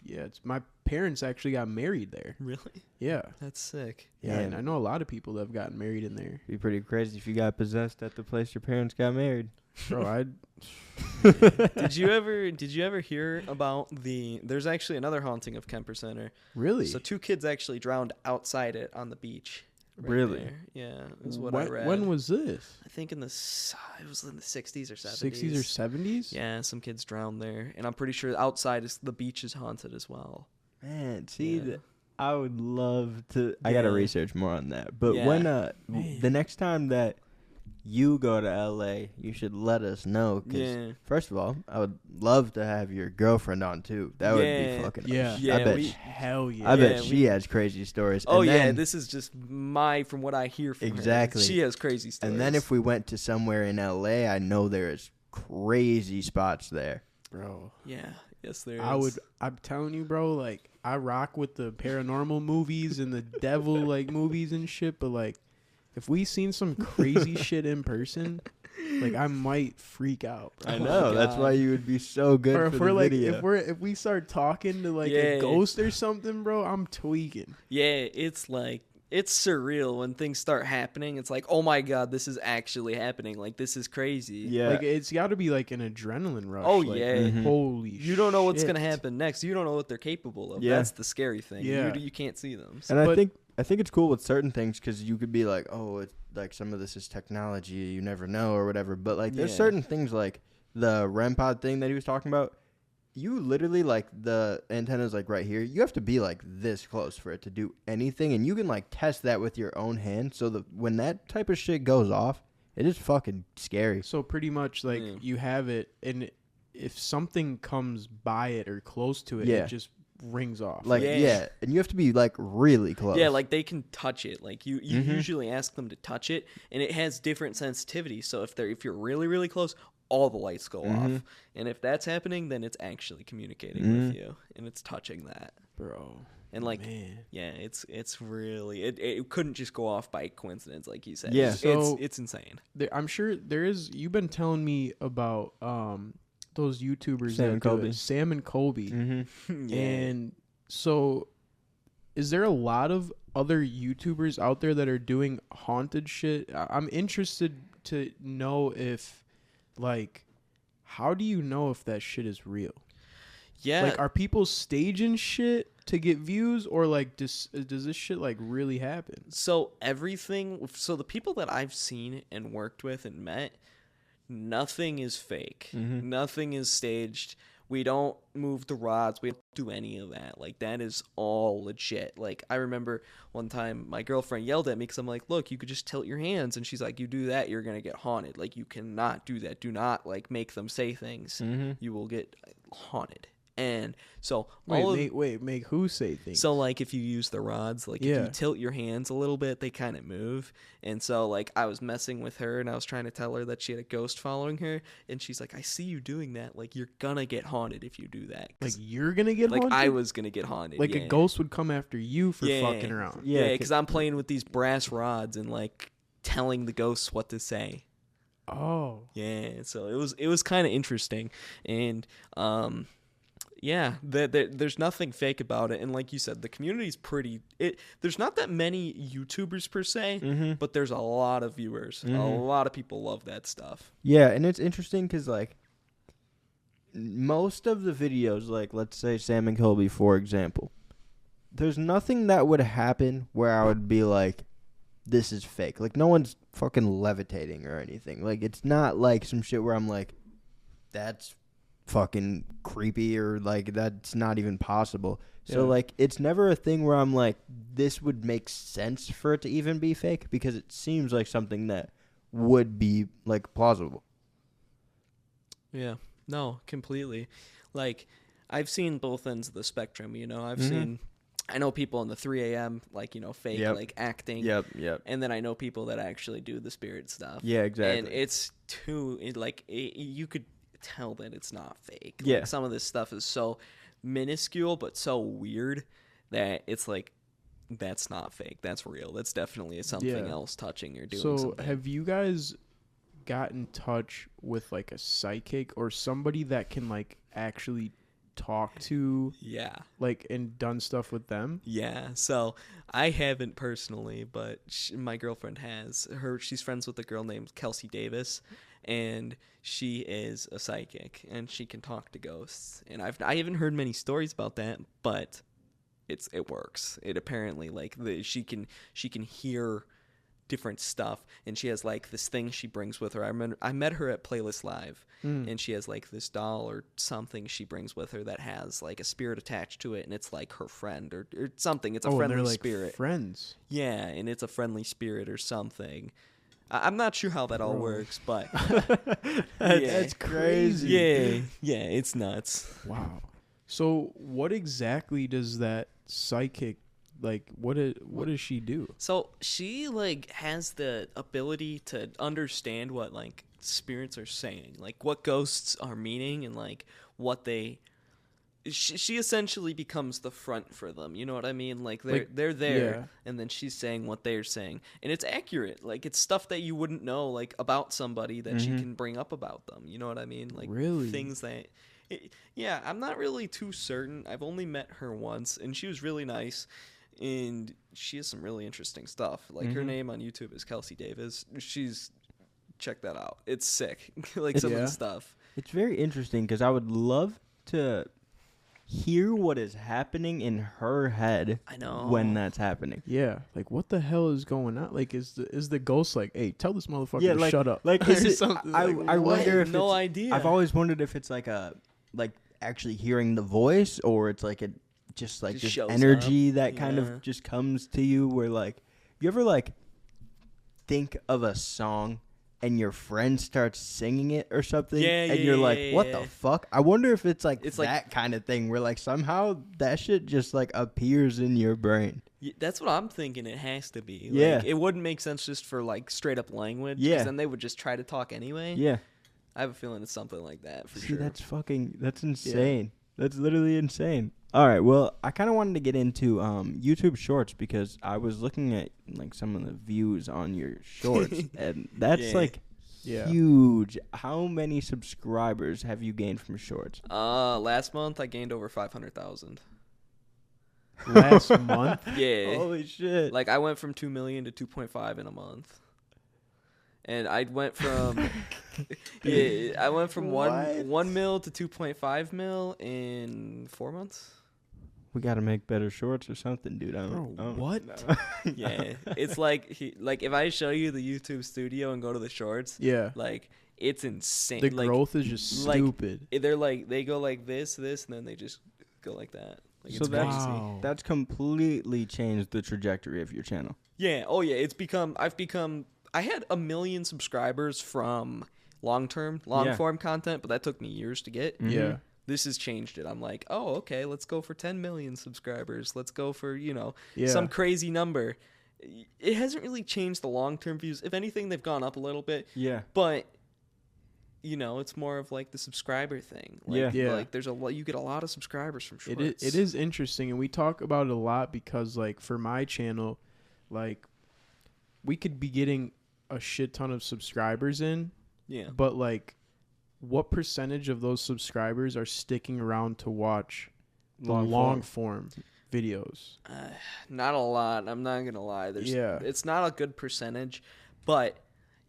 It's my parents actually got married there. Really? Yeah. That's sick. Yeah, and I know a lot of people that have gotten married in there. It'd be pretty crazy if you got possessed at the place your parents got married. Bro, Did you ever hear about there's actually another haunting of Kemper Center. Really? So 2 kids actually drowned outside it on the beach. Really? There. Yeah, is what I read. When was this? I think it was in the 60s or 70s. 60s or 70s? Yeah, some kids drowned there, and I'm pretty sure outside the beach is haunted as well. Man, I would love to. I gotta research more on that. But when the next time that you go to LA, you should let us know. Cause first of all, I would love to have your girlfriend on too. That would be fucking awesome. Hell yeah. I bet she has crazy stories. Oh, and this is just from what I hear from her. She has crazy stories. And then if we went to somewhere in LA, I know there is crazy spots there. Bro. Yeah. Yes, there is. I'm telling you, bro, like, I rock with the paranormal movies and the devil, like, movies and shit, but, like, if we seen some crazy shit in person, like, I might freak out, bro. I know. That's why you would be so good or for if the we're like, video. if we start talking to, like, a ghost or something, bro, I'm tweaking. Yeah, it's like, it's surreal when things start happening. It's like, oh my God, this is actually happening. Like, this is crazy. Yeah. Like, it's got to be like an adrenaline rush. Oh, like, yeah. Holy shit. You don't know what's going to happen next. You don't know what they're capable of. Yeah. That's the scary thing. Yeah. You can't see them. So. And I think it's cool with certain things because you could be like, oh, it's like some of this is technology. You never know or whatever. But, like, there's certain things like the REM pod thing that he was talking about. You literally, like, the antenna's, like, right here. You have to be, like, this close for it to do anything. And you can, like, test that with your own hand. So when that type of shit goes off, it is fucking scary. So pretty much, like, you have it, and if something comes by it or close to it, Yeah. it just rings off. Like, Yeah. and you have to be, like, really close. Yeah, like they can touch it. Like you Mhm. usually ask them to touch it, and it has different sensitivity. So if you're really really close, all the lights go off. And if that's happening, then it's actually communicating with you, and it's touching that. bro. And like, Man. yeah, it's really it couldn't just go off by coincidence, like you said. Yeah. So- it's insane. I'm sure there is. You've been telling me about those YouTubers Sam that and do Colby. it, Sam and Colby. Mm-hmm. And so, is there a lot of other YouTubers out there that are doing haunted shit? I'm interested to know if, like, how do you know if that shit is real? Yeah, Like, are people staging shit to get views, or like, does this shit like really happen? so the people that I've seen and worked with and met, nothing is fake. Mhm. Nothing is staged. We don't move the rods. We don't do any of that. Like, that is all legit. Like, I remember one time my girlfriend yelled at me because I'm like, look, you could just tilt your hands. And she's like, you do that, you're going to get haunted. Like, you cannot do that. Do not, like, make them say things. Mm-hmm. You will get haunted. And so Make who say things? so, like, if you use the rods, like, if Yeah. you tilt your hands a little bit, they kind of move. And so, like, I was messing with her, and I was trying to tell her that she had a ghost following her. And she's like, I see you doing that. Like, you're gonna get haunted if you do that. like 'Cause, you're gonna get like, haunted? I was gonna get haunted. like yeah. a ghost would come after you for Yeah. fucking around. Yeah, Yeah, because I'm playing with these brass rods and, like, telling the ghosts what to say. Oh, Yeah, so it was kind of interesting. And, yeah, there's nothing fake about it, and like you said, the community's pretty. There's not that many YouTubers per se, Mm-hmm. but there's a lot of viewers. A Mhm. lot of people love that stuff. Yeah, and it's interesting because, like, most of the videos, like, let's say Sam and Colby, for example, there's nothing that would happen where I would be like, this is fake. Like, no one's fucking levitating or anything. Like, it's not like some shit where I'm like, that's fucking creepy or, like, that's not even possible. So, Yeah. like, it's never a thing where I'm like, this would make sense for it to even be fake because it seems like something that would be, like, plausible. Yeah, no, completely. Like, I've seen both ends of the spectrum. You know, I've Mhm. seen. I know people in the 3 a.m. like, you know, fake Yep. like acting. Yep. And then I know people that actually do the spirit stuff. Yeah, exactly. And it's you could tell that it's not fake. Yeah. Like, some of this stuff is so minuscule but so weird that it's like, that's not fake. That's real. That's definitely something Yeah. else touching or doing so something. have you guys got in touch with like a psychic or somebody that can like actually talk to Yeah. like and done stuff with them? Yeah, so I haven't personally, but my girlfriend has. She's friends with a girl named Kelsey Davis, and she is a psychic, and she can talk to ghosts. And I haven't heard many stories about that, but it works. It apparently she can hear different stuff, and she has like this thing she brings with her. I met her at Playlist Live, and she has like this doll or something she brings with her that has like a spirit attached to it, and it's like her friend or something. It's a and friendly they're like spirit. friends. Yeah, and it's a friendly spirit or something. I'm not sure how that all Bro. works, but That's crazy. yeah, it's nuts. Wow. So what exactly does that psychic like? What does she do? So she like has the ability to understand what like spirits are saying, like what ghosts are meaning, and like what they. She essentially becomes the front for them. You know what I mean? Like they're there, yeah. and then she's saying what they're saying, and it's accurate. Like it's stuff that you wouldn't know like about somebody that she can bring up about them. You know what I mean? Like Really? things that. Yeah, I'm not really too certain. I've only met her once, and she was really nice, and she has some really interesting stuff. Like her name on YouTube is Kelsey Davis. Check that out. It's sick. Like some of Yeah. the stuff. It's very interesting because I would love to hear what is happening in her head I know. when that's happening. Yeah, like what the hell is going on? Like is the ghost like, hey, tell this motherfucker Yeah, to like- shut up? like, Or is it- something I like, I what? wonder if no it's, idea. I've always wondered if it's like like actually hearing the voice, or it's like just Just this shows energy up. that kind Yeah. of just comes to you, where like you ever like think of a song and your friend starts singing it or something, Yeah, and yeah, you're yeah, like, yeah, what yeah. the fuck? I wonder if it's like It's that like- kind of thing where like somehow that shit just like appears in your brain. That's what I'm thinking. It has to be. Yeah. Like, it wouldn't make sense just for like straight up language. Yeah. Because then they would just try to talk anyway. Yeah. I have a feeling it's something like that for See, sure. that's insane. That's literally insane. All right, well, I kind of wanted to get into YouTube Shorts because I was looking at like some of the views on your shorts, and that's Yeah. like Yeah. huge. How many subscribers have you gained from Shorts? Last month I gained over 500,000. Last month. Yeah. Holy shit! Like I went from 2 million to 2.5 in a month. And I went from I went from What? 1 mil to 2.5 mil in 4 months. We got to make better shorts or something, dude. What? Yeah. It's like if I show you the YouTube studio and go to the shorts, Yeah. like it's insane. The like, growth is just like, stupid. they're like they go like this, and then they just go like that. Like So it's crazy. Wow. That's completely changed the trajectory of your channel. Yeah. Oh yeah. I had 1 million subscribers from long form content, but that took me years to get. Yeah. This has changed it. I'm like, oh, okay, let's go for 10 million subscribers. Let's go for, Yeah. some crazy number. It hasn't really changed the long-term views. If anything, they've gone up a little bit. Yeah. But, it's more of like the subscriber thing. Like, Yeah. Like you get a lot of subscribers from shorts. It is interesting, and we talk about it a lot because, like, for my channel, like, we could be getting a shit ton of subscribers in, Yeah. but, like, what percentage of those subscribers are sticking around to watch the long form videos? Not a lot. I'm not going to lie. It's not a good percentage, but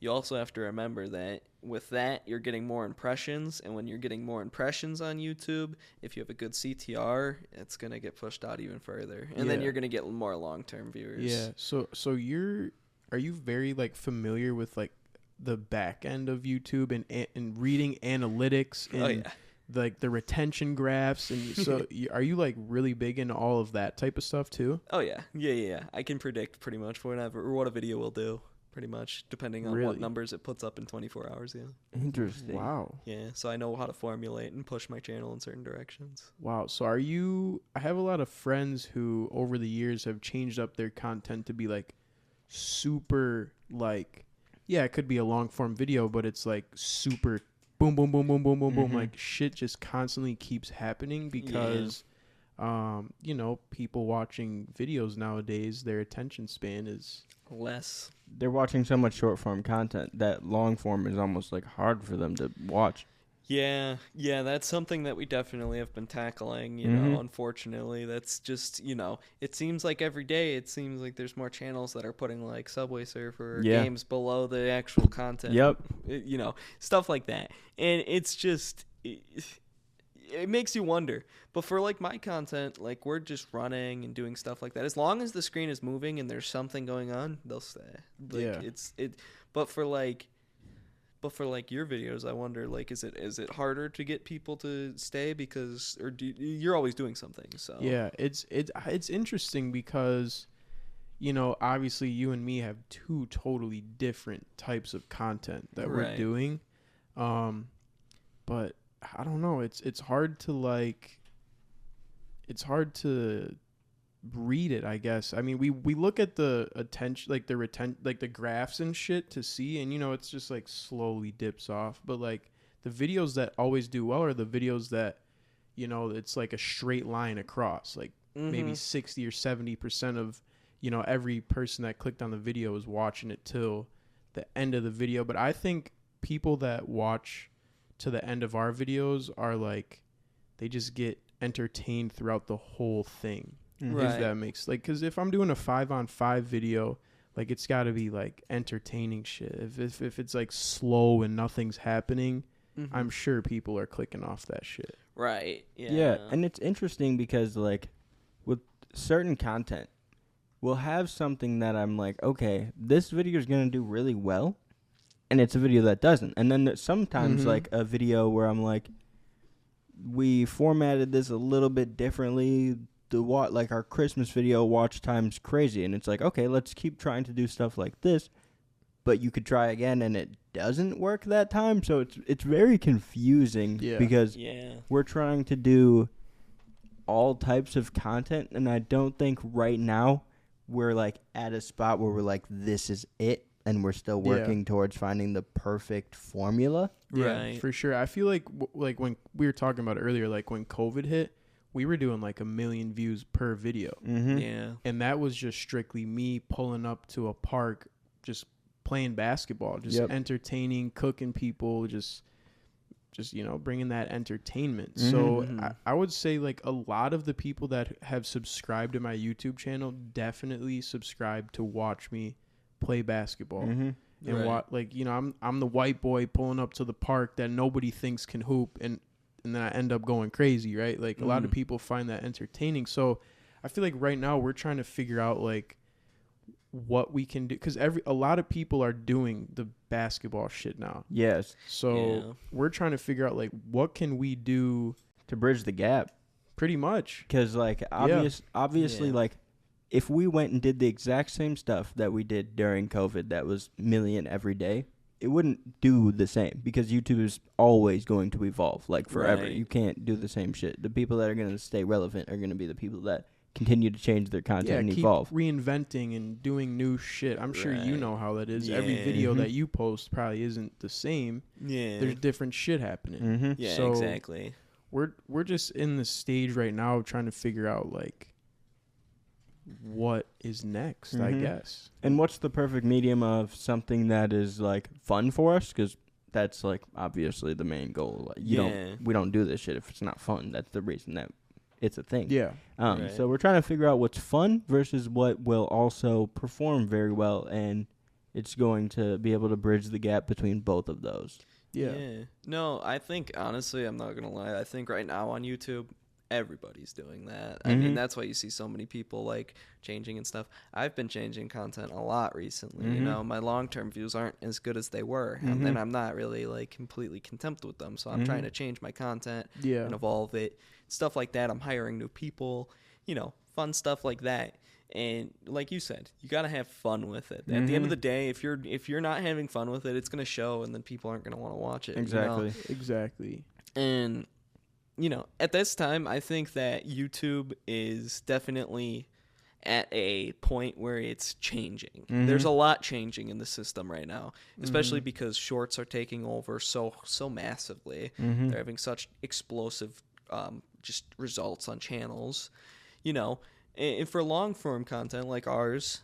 you also have to remember that with that, you're getting more impressions, and when you're getting more impressions on YouTube, if you have a good CTR, it's going to get pushed out even further, and then Yeah. you're going to get more long-term viewers. Yeah. So are you very, like, familiar with, like, the back end of YouTube and reading analytics and Oh, yeah. like the retention graphs, and so are you like really big into all of that type of stuff too? Oh, yeah. Yeah. I can predict pretty much what a video will do, pretty much, depending on Really? what numbers it puts up in 24 hours, yeah. Interesting. Wow. Yeah, so I know how to formulate and push my channel in certain directions. Wow. So I have a lot of friends who over the years have changed up their content to be like super, like, yeah, it could be a long form video, but it's like super boom, boom, boom, boom, boom, boom, boom. Mhm. Like shit just constantly keeps happening because, people watching videos nowadays, their attention span is Less. They're watching so much short form content that long form is almost like hard for them to watch. Yeah, that's something that we definitely have been tackling, Mhm. unfortunately. That's just, it seems like every day, it seems like there's more channels that are putting, like, Subway Surfer Yeah. games below the actual content. Yep. Stuff like that. And it's just, it makes you wonder. But for, like, my content, like, we're just running and doing stuff like that. As long as the screen is moving and there's something going on, they'll stay. Like, Yeah. But for your videos, I wonder, like, is it harder to get people to stay because, or you're always doing something? So Yeah, it's interesting because, obviously you and me have two totally different types of content that we're Right. doing, but I don't know. It's hard to read it, I guess. I mean, we look at the attention, like the graphs and shit to see, and it's just like slowly dips off. But like the videos that always do well are the videos that, it's like a straight line across, like maybe 60 or 70% of, every person that clicked on the video is watching it till the end of the video. But I think people that watch to the end of our videos are like, they just get entertained throughout the whole thing. Right. If that makes, like, because if I'm doing a 5-on-5 video, like, it's got to be like entertaining shit. If it's like slow and nothing's happening, I'm sure people are clicking off that shit. Right. Yeah. Yeah, and it's interesting because like with certain content, we'll have something that I'm like, okay, this video is going to do really well, and it's a video that doesn't. And then there's sometimes like a video where I'm like, we formatted this a little bit differently. Like our Christmas video watch time's crazy, and it's like, okay, let's keep trying to do stuff like this. but you could try again and it doesn't work that time. So it's very confusing because we're trying to do all types of content, and I don't think right now we're like at a spot where we're like, this is it, and we're still working towards finding the perfect formula. Yeah, for sure. I feel like when we were talking about it earlier, like when COVID hit, we were doing like 1 million views per video. Yeah. And that was just strictly me pulling up to a park, just playing basketball, just entertaining, cooking people, just bringing that entertainment. So I would say like a lot of the people that have subscribed to my YouTube channel definitely subscribe to watch me play basketball. And I'm the white boy pulling up to the park that nobody thinks can hoop, and then I end up going crazy, right? Like a lot of people find that entertaining. So I feel like right now we're trying to figure out like what we can do, because a lot of people are doing the basketball shit now. Yes. So we're trying to figure out like what can we do to bridge the gap. Pretty much. Because like obviously like if we went and did the exact same stuff that we did during COVID, that was million every day, it wouldn't do the same, because YouTube is always going to evolve like forever. You can't do the same shit. The people that are going to stay relevant are going to be the people that continue to change their content and keep evolve. Reinventing and doing new shit. I'm sure you know how that is. Every video that you post probably isn't the same. There's different shit happening. Yeah, so exactly. We're just in the stage right now of trying to figure out like what is next, I guess. And what's the perfect medium of something that is like fun for us? Because that's like obviously the main goal. Like, we don't do this shit if it's not fun. That's the reason that it's a thing. So we're trying to figure out what's fun versus what will also perform very well, and it's going to be able to bridge the gap between both of those. No, I think honestly, I'm not gonna lie, I think right now on YouTube everybody's doing that. I mean, that's why you see so many people like changing and stuff. I've been changing content a lot recently. You know, my long-term views aren't as good as they were, and then I'm not really like completely content with them. So I'm trying to change my content and evolve it, stuff like that. I'm hiring new people, fun stuff like that. And like you said, you got to have fun with it. At the end of the day, if you're not having fun with it, it's going to show, and then people aren't going to want to watch it. Exactly. And at this time, I think that YouTube is definitely at a point where it's changing. There's a lot changing in the system right now, especially because shorts are taking over so massively. They're having such explosive just results on channels, and for long form content like ours,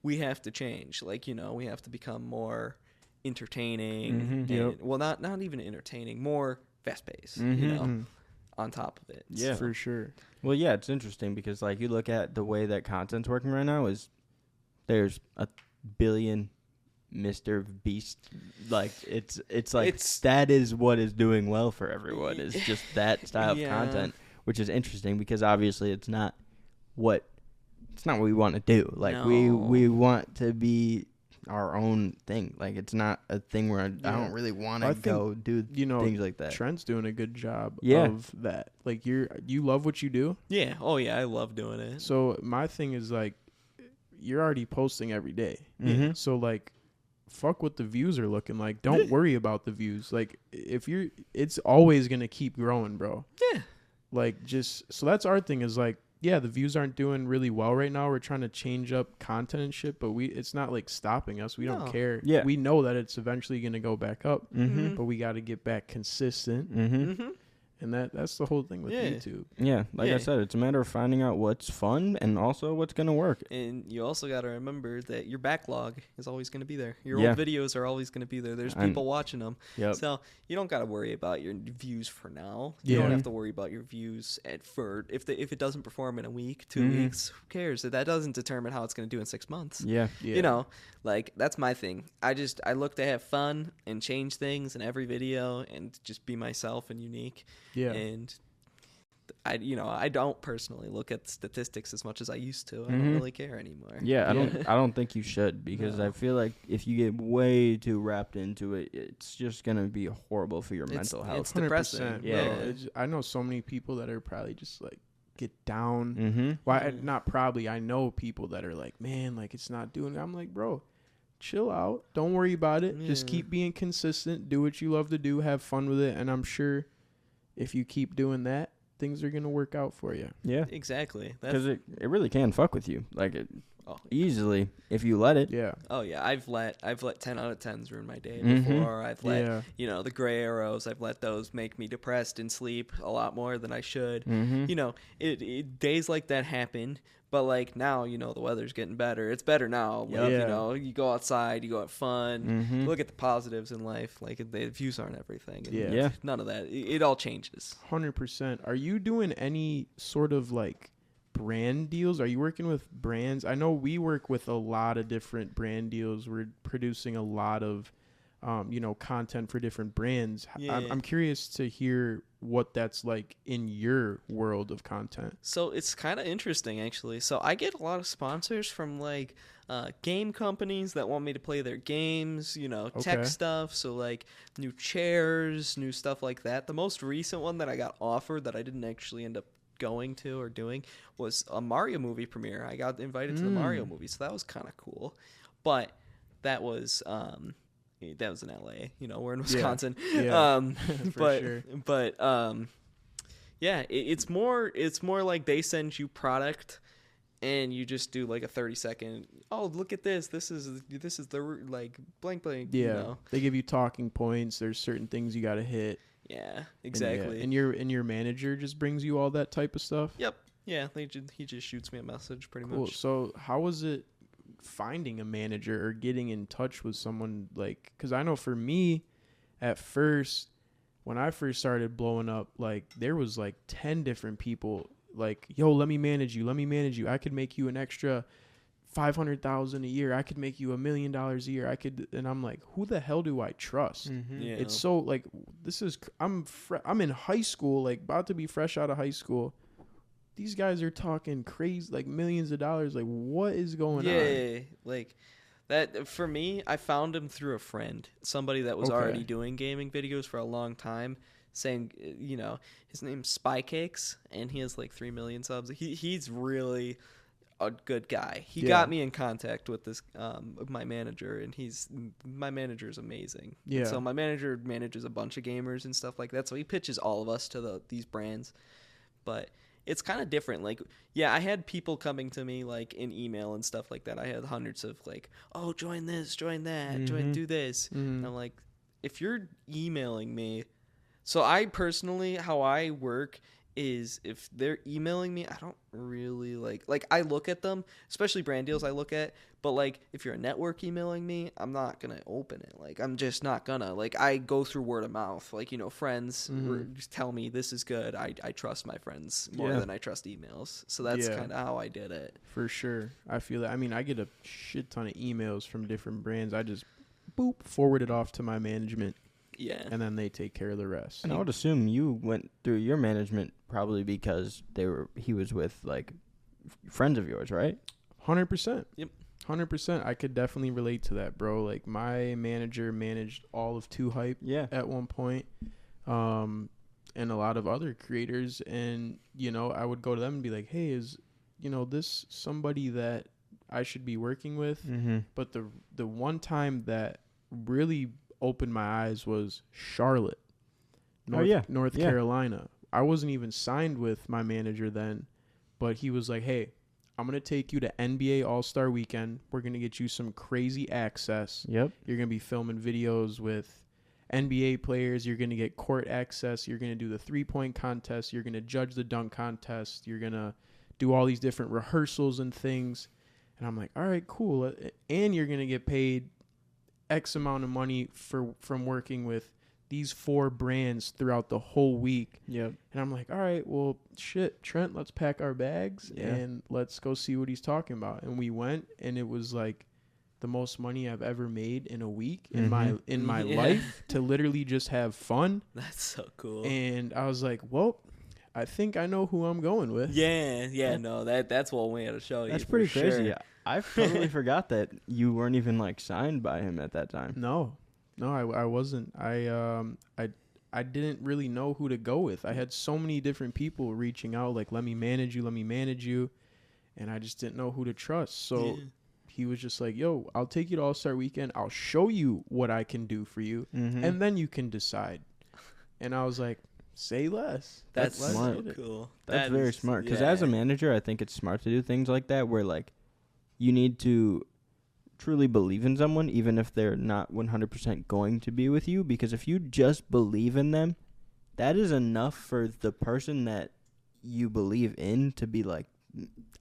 we have to change. Like, we have to become more entertaining. Well, not even entertaining, more fast paced, on top of it. Yeah, for sure. Well, yeah, it's interesting because like you look at the way that content's working right now is there's 1 billion Mr. Beast. Like it's like that is what is doing well for everyone. Is just that style of content, which is interesting because obviously it's not what we want to do. Like we want to be our own thing. Like it's not a thing where I don't really want to go do things like that. Trent's doing a good job of that. Like you love what you do. Yeah. Oh yeah, I love doing it. So my thing is like you're already posting every day. So like fuck what the views are looking like. Don't worry about the views. Like it's always gonna keep growing, bro. Yeah. Like so that's our thing is like, yeah, the views aren't doing really well right now. We're trying to change up content and shit, but it's not like stopping us. We don't care. Yeah. We know that it's eventually going to go back up, but we got to get back consistent. And that's the whole thing with YouTube. Yeah, like I said, it's a matter of finding out what's fun and also what's going to work. And you also got to remember that your backlog is always going to be there. Your old videos are always going to be there. There's people watching them. So you don't got to worry about your views for now. You don't have to worry about your views if it doesn't perform in a week, 2 weeks, who cares? That doesn't determine how it's going to do in 6 months. Like that's my thing. I look to have fun and change things in every video and just be myself and unique. Yeah. And I don't personally look at statistics as much as I used to. I don't really care anymore. Yeah, I don't think you should because I feel like if you get way too wrapped into it, it's just going to be horrible for your mental health. It's depressing. Yeah. I know so many people that are probably just like get down. Not probably. I know people that are like, man, like it's not doing it. I'm like, bro, chill out. Don't worry about it. Yeah. Just keep being consistent. Do what you love to do. Have fun with it. And I'm sure if you keep doing that, things are going to work out for you. Yeah. Exactly. Because it really can fuck with you. Like, Oh. easily if you let it. Yeah. Oh yeah, I've let 10 out of 10s ruin my day Mhm. before. I've let Yeah. the gray arrows. I've let those make me depressed and sleep a lot more than I should. Mm-hmm. Days like that happen. But like now, the weather's getting better. It's better now. Like, Yeah. you go outside, you go have fun. Mm-hmm. Look at the positives in life. Like the views aren't everything. And Yeah. Yeah. None of that. It all changes. 100%. Are you doing any sort of like brand deals? Are you working with brands? I know we work with a lot of different brand deals. We're producing a lot of content for different brands. Yeah. I'm curious to hear what that's like in your world of content. So it's kind of interesting, actually. So I get a lot of sponsors from like game companies that want me to play their games, tech Okay. stuff. So like new chairs, new stuff like that. The most recent one that I got offered that I didn't actually end up going to or doing was a Mario movie premiere. I got invited to the Mario movie, so that was kind of cool. But that was in LA. We're in Wisconsin. Yeah. But sure. yeah, it's more like they send you product and you just do like a 30-second, oh, look at this is the like blank Yeah. They give you talking points. There's certain things you got to hit. Yeah, exactly. And your manager just brings you all that type of stuff. Yep. Yeah, he just shoots me a message pretty Cool. much. So how was it finding a manager or getting in touch with someone like, because I know for me at first, when I first started blowing up, like there was like 10 different people like, yo, let me manage you. I could make you an extra $500,000 a year. I could make you $1 million a year. And I'm like, who the hell do I trust? Mm-hmm. Yeah. It's so like, I'm in high school, like about to be fresh out of high school. These guys are talking crazy, like millions of dollars. Like, what is going on? Yeah, like that for me. I found him through a friend, somebody that was Okay. already doing gaming videos for a long time. Saying, his name's Spy Cakes, and he has like 3 million subs. He's really a good guy. He got me in contact with this my manager, and my manager is amazing. Yeah. And so my manager manages a bunch of gamers and stuff like that. So he pitches all of us to these brands, but it's kind of different. Like, yeah, I had people coming to me like in email and stuff like that. I had hundreds of like, oh, join this, join that, do this. Mhm. And I'm like, if you're emailing me, so I personally, how I work is if they're emailing me, I don't really like I look at them, especially brand deals I look at, but like if you're a network emailing me, I'm not going to open it. Like I'm just not gonna, like I go through word of mouth, like, friends just tell me this is good. I trust my friends more than I trust emails. So that's kind of how I did it. For sure. I feel that. I mean, I get a shit ton of emails from different brands. I just forward it off to my management. Yeah. And then they take care of the rest. And I would assume you went through your management probably because he was with like friends of yours, right? 100%. Yep. 100%. I could definitely relate to that, bro. Like my manager managed all of 2Hype at one point, and a lot of other creators. And, I would go to them and be like, hey, is, this somebody that I should be working with? Mm-hmm. But the one time that really opened my eyes was Charlotte, North Carolina. I wasn't even signed with my manager then, but he was like, hey, I'm going to take you to NBA All-Star Weekend. We're going to get you some crazy access. Yep. You're going to be filming videos with NBA players. You're going to get court access. You're going to do the three-point contest. You're going to judge the dunk contest. You're going to do all these different rehearsals and things. And I'm like, all right, cool. And you're going to get paid X amount of money from working with these 4 brands throughout the whole week. Yep. And I'm like, all right, well, shit, Trent, let's pack our bags and let's go see what he's talking about. And we went, and it was like the most money I've ever made in a week in my life, to literally just have fun. That's so cool. And I was like, well, I think I know who I'm going with. Yeah, no, that's what we had to show you. That's pretty for crazy. sure. I totally forgot that you weren't even like signed by him at that time. No, I wasn't. I didn't really know who to go with. I had so many different people reaching out, like, let me manage you. And I just didn't know who to trust. So he was just like, yo, I'll take you to All-Star Weekend. I'll show you what I can do for you. And then you can decide. And I was like, say less. That's smart. so cool. That's very smart. Because as a manager, I think it's smart to do things like that where, like, you need to truly believe in someone, even if they're not 100% going to be with you. Because if you just believe in them, that is enough for the person that you believe in to be like,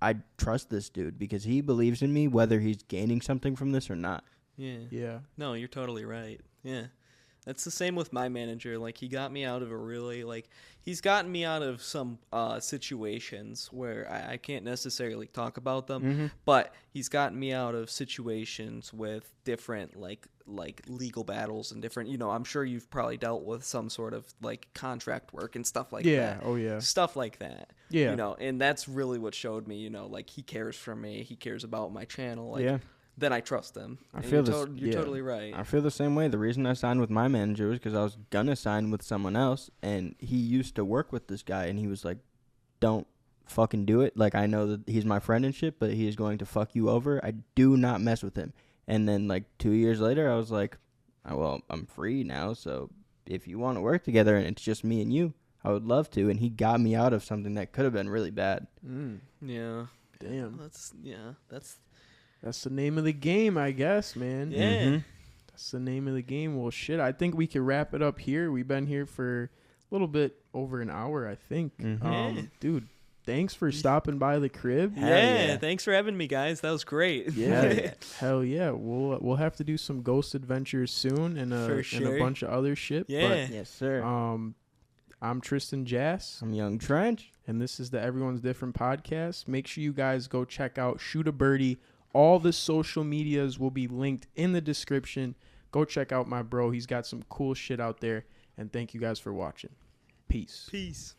I trust this dude because he believes in me, whether he's gaining something from this or not. Yeah. No, you're totally right. Yeah. That's the same with my manager. Like, he got me out of a really, like, he's gotten me out of some situations where I can't necessarily talk about them, but he's gotten me out of situations with different, like legal battles and different, I'm sure you've probably dealt with some sort of, like, contract work and stuff like that. Yeah. Oh, yeah. Stuff like that. Yeah. And that's really what showed me, like, he cares for me. He cares about my channel. Like, then I trust them. I feel you're totally right. I feel the same way. The reason I signed with my manager was because I was gonna sign with someone else, and he used to work with this guy, and he was like, "Don't fucking do it. Like, I know that he's my friend and shit, but he is going to fuck you over. I do not mess with him." And then, like, 2 years later, I was like, "Oh, well, I'm free now, so if you want to work together and it's just me and you, I would love to." And he got me out of something that could have been really bad. Yeah. Damn. That's the name of the game, I guess, man. Yeah. That's the name of the game. Well, shit, I think we can wrap it up here. We've been here for a little bit over an hour, I think. Dude, thanks for stopping by the crib. Yeah, thanks for having me, guys. That was great. Yeah. Hell yeah. We'll have to do some ghost adventures soon and a bunch of other shit. Yeah. But, Yes, sir. I'm Tristan Jass. I'm Young Trench. And this is the Everyone's Different podcast. Make sure you guys go check out Shoot a Birdie. All the social medias will be linked in the description. Go check out my bro. He's got some cool shit out there. And thank you guys for watching. Peace. Peace.